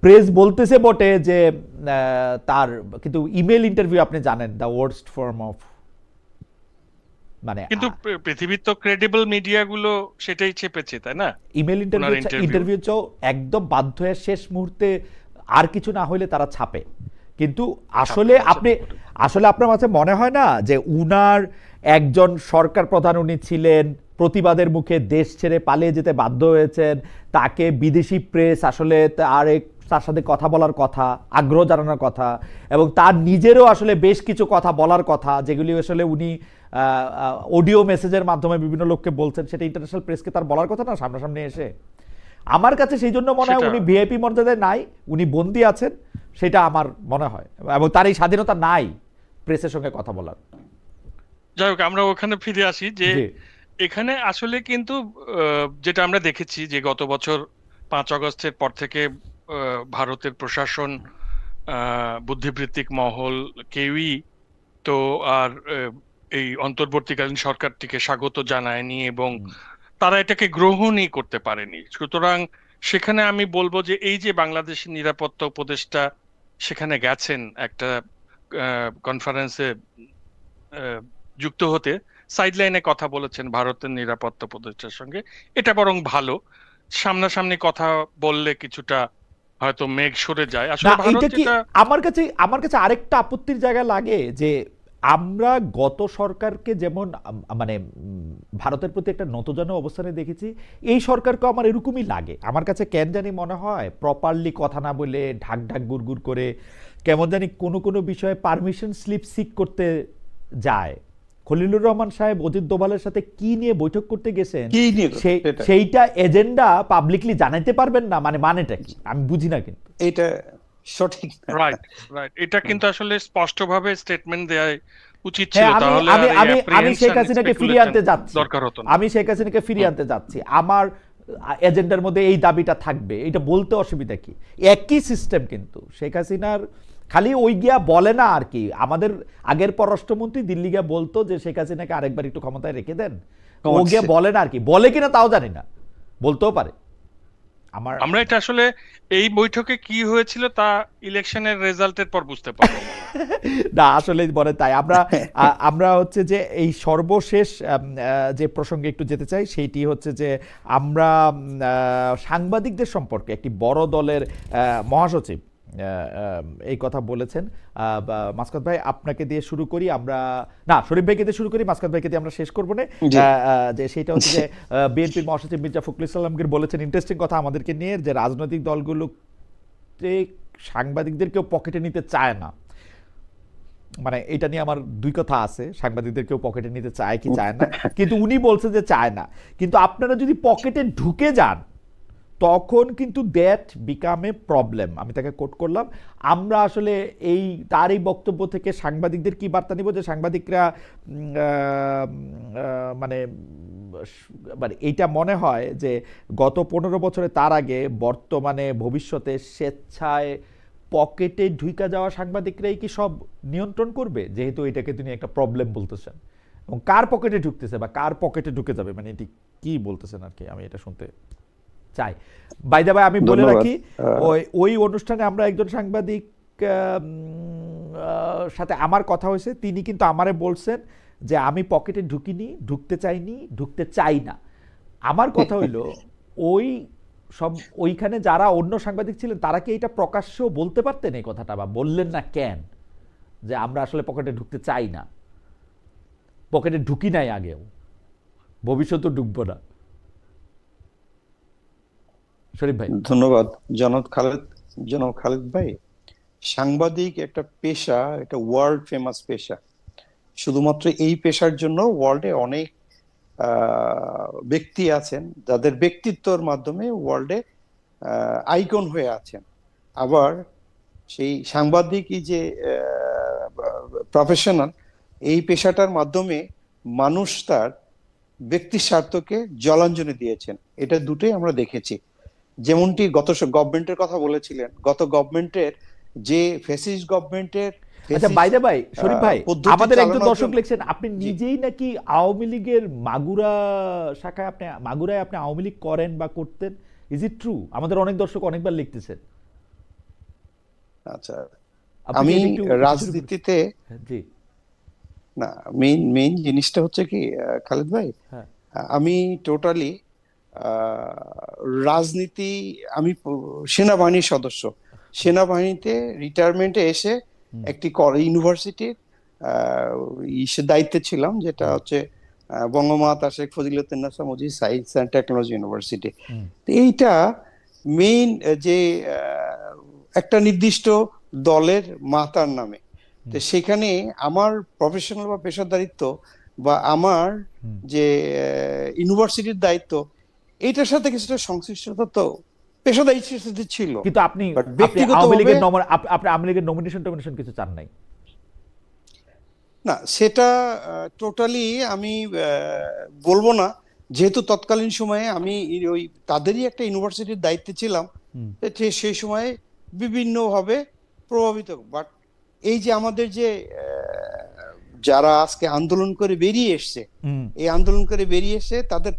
প্রেস বলতেছে বটে যে তার, কিন্তু ইমেল ইন্টারভিউ আপনি জানেন দ্য ওয়ার্স্ট ফর্ম অফ, মানে কিন্তু পৃথিবীর তো ক্রেডিবল মিডিয়াগুলো সেটাই চেপেছে, তাই না? ইমেল ইন্টারভিউ চাও একদম বাধ্য হয়ে শেষ মুহূর্তে আর কিছু না হইলে তারা ছাপে। কিন্তু আসলে আপনার মাঝে মনে হয় না যে উনার একজন সরকার প্রধান উনি ছিলেন, প্রতিবাদের মুখে দেশ ছেড়ে পালিয়ে যেতে বাধ্য হয়েছেন, তাকে বিদেশি প্রেস আসলে তার সাথে কথা বলার কথা, আগ্রহ জানানোর কথা, এবং তার নিজেরও আসলে বেশ কিছু কথা বলার কথা যেগুলি আসলে উনি অডিও মেসেজের মাধ্যমে বিভিন্ন লোককে বলছেন, সেটা ইন্টারন্যাশনাল প্রেসকে তার বলার কথা না সামনাসামনি এসে। আমার কাছে সেই জন্য মনে হয় উনি ভিআইপি মর্যাদায় নাই, উনি বন্দী আছেন, সেটা আমার মনে হয়, এবং তার এই স্বাধীনতা নাই প্রেসের সঙ্গে কথা বলার। যাই হোক, আমরা ওখানে ফিরে আসি যে এখানে আসলে কিন্তু যেটা আমরা দেখেছি যে গত বছর 5 আগস্টের পর থেকে ভারতের প্রশাসন, বুদ্ধিবৃত্তিক মহল কেউই তো আর এই অন্তর্বর্তীকালীন সরকারটিকে স্বাগত জানায়নি এবং তারা এটাকে গ্রহণই করতে পারেনি। সুতরাং সেখানে আমি বলবো যে এই যে বাংলাদেশের নিরাপত্তা উপদেষ্টা সেখানে গেছেন একটা কনফারেন্সে যুক্ত হতে, সাইডলাইনে কথা বলেছেন ভারতের নিরাপত্তা উপদেষ্টার সঙ্গে, এটা বরং ভালো। সামনাসামনি কথা বললে কিছুটা হয়তো মেঘ সরে যায়। আসলে আমার কাছে আরেকটা আপত্তির জায়গা লাগে যে আমরা গত সরকারকে যেমন মানে ভারতের প্রতি একটা নতজানু অবস্থানে দেখেছি, এই সরকারকে আমার এরকমই লাগে। আমার কাছে কেন জানি মনে হয় প্রপারলি কথা না বলে ঢাক ঢাক গুড় করে কেমন জানি কোনো বিষয়ে পারমিশন স্লিপ সিক করতে যায়। খলিলুর রহমান সাহেব অজিত দোভালের সাথে কি নিয়ে বৈঠক করতে গেছেন সেইটা এজেন্ডা পাবলিকলি জানাইতে পারবেন না, মানেটা কি আমি বুঝি না। কিন্তু এটা সঠিক, রাইট, এটা কিন্তু আসলে স্পষ্টভাবে স্টেটমেন্ট দেয়া উচিত ছিল। তাহলে আমি শেখ হাসিনাকে ফিরিয়ে আনতে যাচ্ছি, দরকার হতো না। আমি শেখ হাসিনাকে ফিরিয়ে আনতে যাচ্ছি, আমার এজেন্ডার মধ্যে এই দাবিটা থাকবে, এটা বলতে অসুবিধা কি? একই সিস্টেম, কিন্তু শেখ হাসিনার খালি ওই গিয়া বলে না আর কি। আমাদের আগের পররাষ্ট্রমন্ত্রী দিল্লি গিয়া বলতো যে শেখ হাসিনাকে আরেকবার একটু ক্ষমতায় রেখে দেন, ও গিয়া বলে না আর কি, বলে কিনা তাও জানি না, বলতেও পারে। আমরা এটা আসলে এই বৈঠকে কি হয়েছিল তা ইলেকশনের রেজাল্টের পর বুঝতে পারবো না, আসলে বলে তাই। আমরা হচ্ছে যে এই সর্বশেষ যে প্রসঙ্গে একটু যেতে চাই সেইটি হচ্ছে যে আমরা সাংবাদিকদের সম্পর্কে একটি বড় দলের মহাসচিব এই কথা বলেছেন। মাসকাত ভাই, আপনাকে দিয়ে শুরু করি আমরা, না শরীফ ভাইকে দিয়ে শুরু করি, মাসকাত ভাইকে দিয়ে আমরা শেষ করবো না। যে সেটা হচ্ছে যে বিএনপির মহাসচিব মির্জা ফখরুল ইসলামকে বলেছেন ইন্টারেস্টিং কথা আমাদেরকে নিয়ে, যে রাজনৈতিক দলগুলোতে সাংবাদিকদের কেউ পকেটে নিতে চায় না। মানে এটা নিয়ে আমার দুই কথা আছে, সাংবাদিকদের কেউ পকেটে নিতে চায় কি চায় না, কিন্তু উনি বলছে যে চায় না। কিন্তু আপনারা যদি পকেটে ঢুকে যান তখন কিন্তু দ্যাট বিকাম এ প্রবলেম। আমি তাকে কোট করলাম। আমরা আসলে তার এই বক্তব্য থেকে সাংবাদিকদের কি বার্তা নিব, যে সাংবাদিকরা মানে এইটা মনে হয় যে গত 15 বছরে, তার আগে, বর্তমানে, ভবিষ্যতে স্বেচ্ছায় পকেটে ঢুকে যাওয়া সাংবাদিকরাই কি সব নিয়ন্ত্রণ করবে, যেহেতু এটাকে তিনি একটা প্রবলেম বলতেছেন, এবং কার পকেটে ঢুকতেছে বা কার পকেটে ঢুকে যাবে, মানে এটি কি বলতেছেন আর কি, আমি এটা শুনতে চাই। বাই দ্য ওয়ে, আমি বলে রাখি ওই অনুষ্ঠানে আমরা একজন সাংবাদিক সাথে আমার কথা হয়েছে, তিনি কিন্তু আমারে বলছেন যে আমি পকেটে ঢুকিনি, ঢুকতে চাইনি, ঢুকতে চাই না। আমার কথা হইল ওইখানে যারা অন্য সাংবাদিক ছিলেন তারা কি এটা প্রকাশ্য বলতে পারতেন এই কথাটা, বা বললেন না কেন যে আমরা আসলে পকেটে ঢুকতে চাই না, পকেটে ঢুকি নাই আগেও, ভবিষ্যতেও ঢুকবো না? শরীফ ভাই। ধন্যবাদ জনাব খালেদ ভাই। সাংবাদিক একটা পেশা, একটা ওয়ার্ল্ড ফেমাস পেশা। শুধুমাত্র এই পেশার জন্য ওয়ার্ল্ডে অনেক ব্যক্তি আছেন যাদের ব্যক্তিত্বের মাধ্যমে ওয়ার্ল্ডে আইকন হয়ে আছেন। আবার সেই সাংবাদিকই যে প্রফেশনাল, এই পেশাটার মাধ্যমে মানুষ তার ব্যক্তি স্বার্থকে জলাঞ্জলি দিয়েছেন। এটা দুটোই আমরা দেখেছি। যেমনটি গত গভর্নমেন্টের কথা বলেছিলেন, গত গভর্নমেন্টের যে ফ্যাসিস্ট গভর্নমেন্টের, আচ্ছা বাই দ্য বাই শরীফ ভাই, আমাদের একজন দর্শক লিখছেন আপনি নিজেই নাকি আওয়ামী লীগের মাগুরা শাখায়, মাগুরায় আপনি আওয়ামী লীগ করেন বা করতেন, ইজ ইট ট্রু? আমাদের অনেক দর্শক অনেকবার লিখতেছেন। আচ্ছা, আমি রাজনীতিতে জি না, মেইন জিনিসটা হচ্ছে কি খালেদ ভাই, আমি টোটালি রাজনীতি, আমি সেনাবাহিনীর সদস্য, সেনাবাহিনীতে রিটায়ারমেন্টে এসে একটি ইউনিভার্সিটির দায়িত্বে ছিলাম, যেটা হচ্ছে Bangamata Sheikh Fazilatunnesa Mujib science and technology university. এইটা মেইন যে একটা নির্দিষ্ট দলের মাতার নামে, তো সেখানে আমার প্রফেশনাল বা পেশাদারিত্ব বা আমার যে ইউনিভার্সিটির দায়িত্ব, এটার সাথে কিছুটা সংশ্লিষ্টতা তো পেশাদারিত্বের সাথে ছিল। কিন্তু আপনি আওয়ামী লীগের নমিনেশন কিছু চান নাই? না, সেটা টোটালি আমি বলবো না, যেহেতু তৎকালীন সময়ে আমি ওই তাদেরই একটা ইউনিভার্সিটির দায়িত্বে ছিলাম, সেই সময়ে বিভিন্নভাবে প্রভাবিত। বাট এই যে আমাদের যে যারা আজকে আন্দোলন করে বেরিয়ে এসছে, এই আন্দোলন করে বেরিয়ে এসে তাদের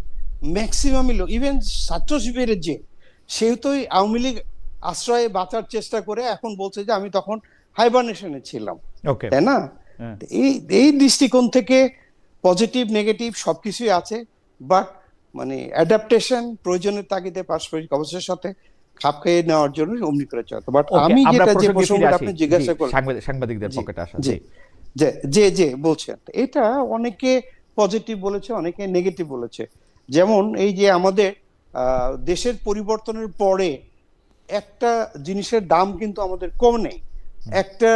ম্যাক্সিমামই লোক, ইভেন ছাত্র শিবিরের যে, সেহেতু আওয়ামী লীগ আশ্রয়ে বাঁচার চেষ্টা করে এখন বলছে যে আমি তখন হাইবারনেশনে ছিলাম, তাই না? এই দৃষ্টিকোণ থেকে পজিটিভ নেগেটিভ সবকিছুই আছে, বাট মানে অ্যাডাপ্টেশন প্রয়োজনের তাগিদে পারস্পরিক অবস্থার সাথে খাপ খাইয়ে নেওয়ার জন্য অমনি করে চলতো। বাট আমি যেটা যে প্রসঙ্গটা আপনি জিজ্ঞাসা করলেন সাংবাদিকদের পকেটে আসা, যে বলছেন, এটা অনেকে পজিটিভ বলেছে, অনেকে নেগেটিভ বলেছে। যেমন এই যে আমাদের দেশের পরিবর্তনের পরে একটা জিনিসের দাম কিন্তু আমাদের কম নেই, একটা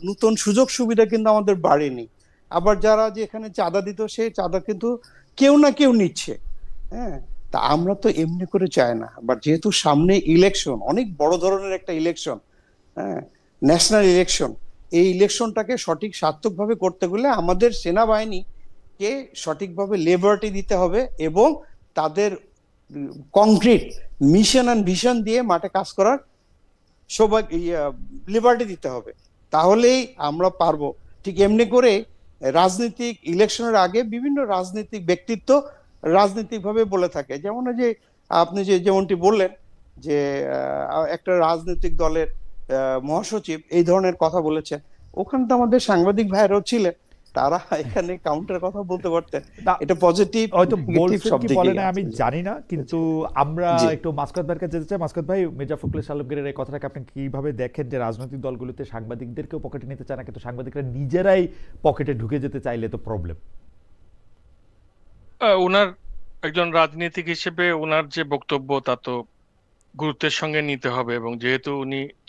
নতুন সুযোগ সুবিধা কিন্তু আমাদের বাড়েনি। আবার যারা যে এখানে চাঁদা দিত, সেই চাঁদা কিন্তু কেউ না কেউ নিচ্ছে। হ্যাঁ, তা আমরা তো এমনি করে চাই না। বাট যেহেতু সামনে ইলেকশন, অনেক বড় ধরনের একটা ইলেকশন, হ্যাঁ, ন্যাশনাল ইলেকশন, এই ইলেকশনটাকে সঠিক সার্থকভাবে করতে গেলে আমাদের সেনাবাহিনীকে সঠিকভাবে লিবার্টি দিতে হবে এবং তাদের কংক্রিট মিশন অ্যান্ড ভিশন দিয়ে মাঠে কাজ করার সবাই লিবার্টি দিতে হবে, তাহলেই আমরা পারবো। ঠিক এমনি করে রাজনৈতিক ইলেকশনের আগে বিভিন্ন রাজনৈতিক ব্যক্তিত্ব রাজনৈতিকভাবে বলে থাকে, যেমন যে আপনি যেমনটি বললেন যে একটা রাজনৈতিক দলের মহাসচিব এই ধরনের কথা বলেছেন, ওখানে তো আমাদের সাংবাদিক ভাইরাও ছিলেন, তারা এখানে কাউন্টার কথা বলতে পারতেন। এটা পজিটিভ হয়তো নেগেটিভ বলছেন সব কি দিকেই বলে না আছে। আমি জানি না, কিন্তু আমরা জি। একটু মাসকাত ভাইয়ের কাছে যেতে চাই। মাসকাত ভাই, মির্জা ফখরুল ইসলাম আলমগীরের এই কথাটাকে আপনি কিভাবে দেখেন, যে রাজনৈতিক দলগুলোতে সাংবাদিকদেরকেও পকেটে নিতে চায় না, কিন্তু সাংবাদিকরা নিজেরাই পকেটে ঢুকে যেতে চাইলে তো প্রবলেম? ওনার একজন রাজনীতিক হিসেবে ওনার যে বক্তব্য তা তো গুরুত্বের সঙ্গে নিতে হবে, এবং যেহেতু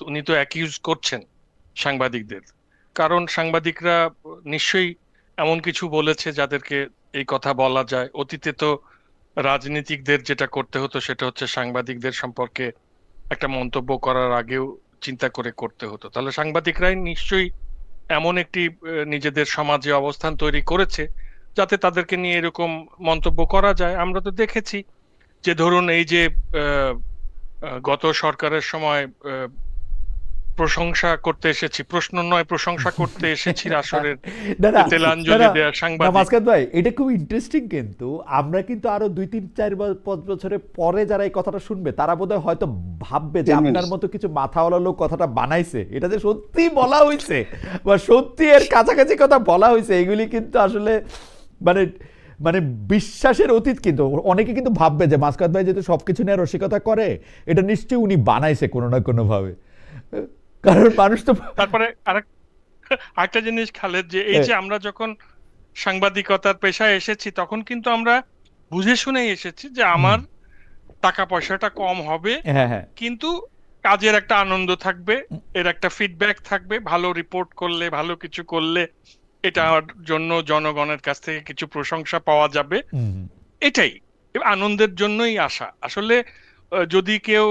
উনি তো অ্যাকিউজ করছেন সাংবাদিকদের, কারণ সাংবাদিকরা নিশ্চয়ই এমন কিছু বলেছে যাদেরকে এই কথা বলা যায়। অতীতে তো রাজনীতিকদের যেটা করতে হতো সেটা হচ্ছে সাংবাদিকদের সম্পর্কে একটা মন্তব্য করার আগেও চিন্তা করে করতে হতো। তাহলে সাংবাদিকরাই নিশ্চয়ই এমন একটি নিজেদের সমাজে অবস্থান তৈরি করেছে যাতে তাদেরকে নিয়ে এরকম মন্তব্য করা যায়। আমরা তো দেখেছি যে ধরুন এই যে গত সরকারের সময় প্রশংসা করতে এসেছি, প্রশ্ন নয় প্রশংসা করতে এসেছি আসরের না না তেলাঞ্জলি দেওয়া না সাংবাদিক। মাসকাত ভাই, এটা খুব ইন্টারেস্টিং, কিন্তু আমরা কিন্তু আরো 2-3-4 বছরের পরে যারা এই কথাটা শুনবে তারা বোধহয় হয়তো ভাববে যে আপনার মতো কিছু মাথাওয়ালা লোক কথাটা বানাইছে, এটা যে সত্যি বলা হয়েছে বা সত্যি এর কাছাকাছি কথা বলা হয়েছে, এগুলি কিন্তু আসলে মানে মানে বিশ্বাসের অতীত। কিন্তু অনেকে কিন্তু ভাববে যে মাসকাত ভাই যেহেতু সবকিছু নিয়ে রসিকতা করে, এটা নিশ্চয়ই উনি বানাইছে কোনো না কোনো ভাবে, কারণ মানুষ তো। তারপরে আরেকটা জিনিস খালেদ, যে এই যে আমরা যখন সাংবাদিকতার পেশায় এসেছি তখন কিন্তু আমরা বুঝে শুনেই এসেছি যে আমার টাকা পয়সাটা কম হবে, কিন্তু কাজের একটা আনন্দ থাকবে, এর একটা ফিডব্যাক থাকবে, ভালো রিপোর্ট করলে, ভালো কিছু করলে এটার জন্য জনগণের কাছ থেকে কিছু প্রশংসা পাওয়া যাবে, এটাই আনন্দের জন্যই আসা। আসলে যদি কেউ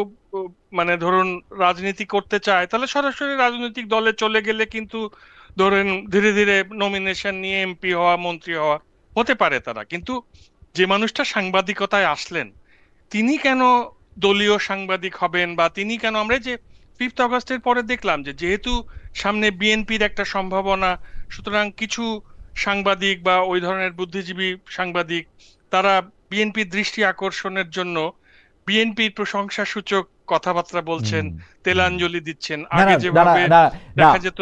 মানে ধরুন রাজনীতি করতে চায় তাহলে সরাসরি রাজনৈতিক দলে চলে গেলে কিন্তু ধরেন ধীরে ধীরে নমিনেশন নিয়ে এমপি হওয়া, মন্ত্রী হওয়া হতে পারে তারা। কিন্তু যে মানুষটা সাংবাদিকতায় আসলেন তিনি কেন দলীয় সাংবাদিক হবেন, বা তিনি কেন, আমরা যে 5th অগস্টের পরে দেখলাম যে যেহেতু সামনে বিএনপির একটা সম্ভাবনা, সুতরাং কিছু সাংবাদিক বা ওই ধরনের বুদ্ধিজীবী সাংবাদিক তারা বিএনপির দৃষ্টি আকর্ষণের জন্য বিএনপির প্রশংসা সূচক কথাবার্তা বলছেন, তেলাঞ্জলি দিচ্ছেন। আগে যেভাবে দেখা যেত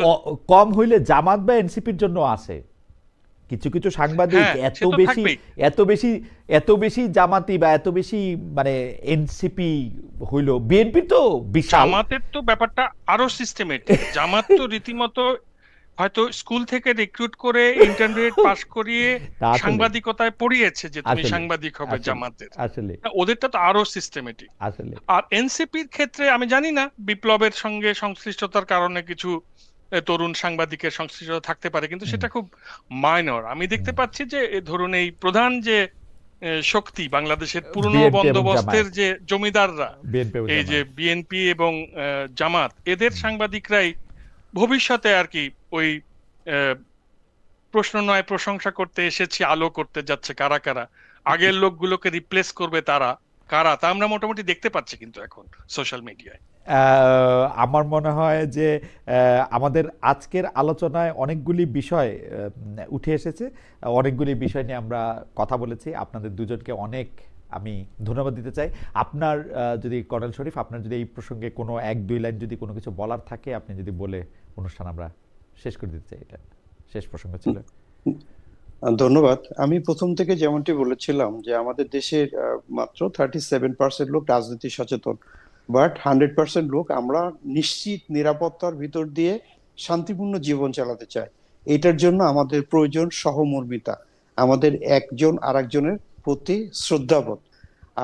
কম হইলে জামাত বা এনসিপির জন্য আসে কিছু কিছু সাংবাদিক, এত বেশি জামাতি বা এত বেশি মানে এনসিপি হইল, বিএনপি তো বিশাল। জামাতের তো ব্যাপারটা আরো সিস্টেমেটিক। জামাত তো রীতিমতো হয়তো স্কুল থেকে রিক্রুট করে ইন্টারমিডিয়েট পাস করিয়ে সাংবাদিকতায় পড়িয়েছে যে তুমি সাংবাদিক হবে জামাতের। আসলে ওদেরটা তো আরো সিস্টেমেটিক। আর এনসিপির ক্ষেত্রে আমি জানি না, বিপ্লবের সঙ্গে সংশ্লিষ্টতার কারণে কিছু তরুণ সাংবাদিকের সংশ্লিষ্টতা থাকতে পারে, কিন্তু সেটা খুব মাইনর। আমি দেখতে পাচ্ছি যে ধরুন এই প্রধান যে শক্তি বাংলাদেশের পুরনো বন্দোবস্তের যে জমিদাররা, এই যে বিএনপি এবং জামাত, এদের সাংবাদিকরাই ভবিষ্যতে আর কি ওই প্রশ্ন নয় প্রশংসা করতে এসেছি আলো করতে যাচ্ছে কারা কারা, আগের লোকগুলোকে রিপ্লেস করবে তারা কারা, তা আমরা মোটামুটি দেখতে পাচ্ছি কিন্তু এখন সোশ্যাল মিডিয়ায়। আমার মনে হয় যে আমাদের আজকের আলোচনায় অনেকগুলি বিষয় উঠে এসেছে, অনেকগুলি বিষয় নিয়ে আমরা কথা বলেছি। আপনাদের দুজনকে অনেক আমি ধন্যবাদ দিতে চাই। আপনার যদি কর্নেল শরীফ, আপনার যদি এই প্রসঙ্গে কোনো 1-2 লাইন যদি কোনো কিছু বলার থাকে আপনি যদি বলে অনুষ্ঠান আমরা শেষ করে দিতে চাই, এটা শেষ প্রসঙ্গ ছিল। ধন্যবাদ। আমি প্রথম থেকে যেমনটি বলেছিলাম যে আমাদের দেশের মাত্র 37% লোক রাজনীতি সচেতন, বাট 100% লোক আমরা নিশ্চিত নিরাপত্তার ভিতর দিয়ে শান্তিপূর্ণ জীবন চালাতে চাই। এটার জন্য আমাদের প্রয়োজন সহমর্মিতা, আমাদের একজন আরেকজনের প্রতি শ্রদ্ধাবোধ।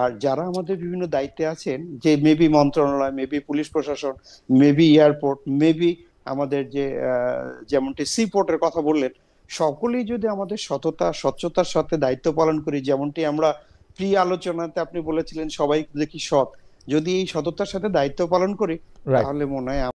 আর যারা আমাদের বিভিন্ন দায়িত্বে আছেন, যে মেবি মন্ত্রণালয়, মেবি পুলিশ প্রশাসন, মেবি এয়ারপোর্ট, মেবি আমাদের যে যেমনটি সি পোর্টের কথা বললেন, সকলেই যদি আমাদের সততা স্বচ্ছতার সাথে দায়িত্ব পালন করি, যেমনটি আমরা প্রি আলোচনাতে আপনি বলেছিলেন সবাই দেখি সৎ, যদি এই সততার সাথে দায়িত্ব পালন করি তাহলে মনে হয়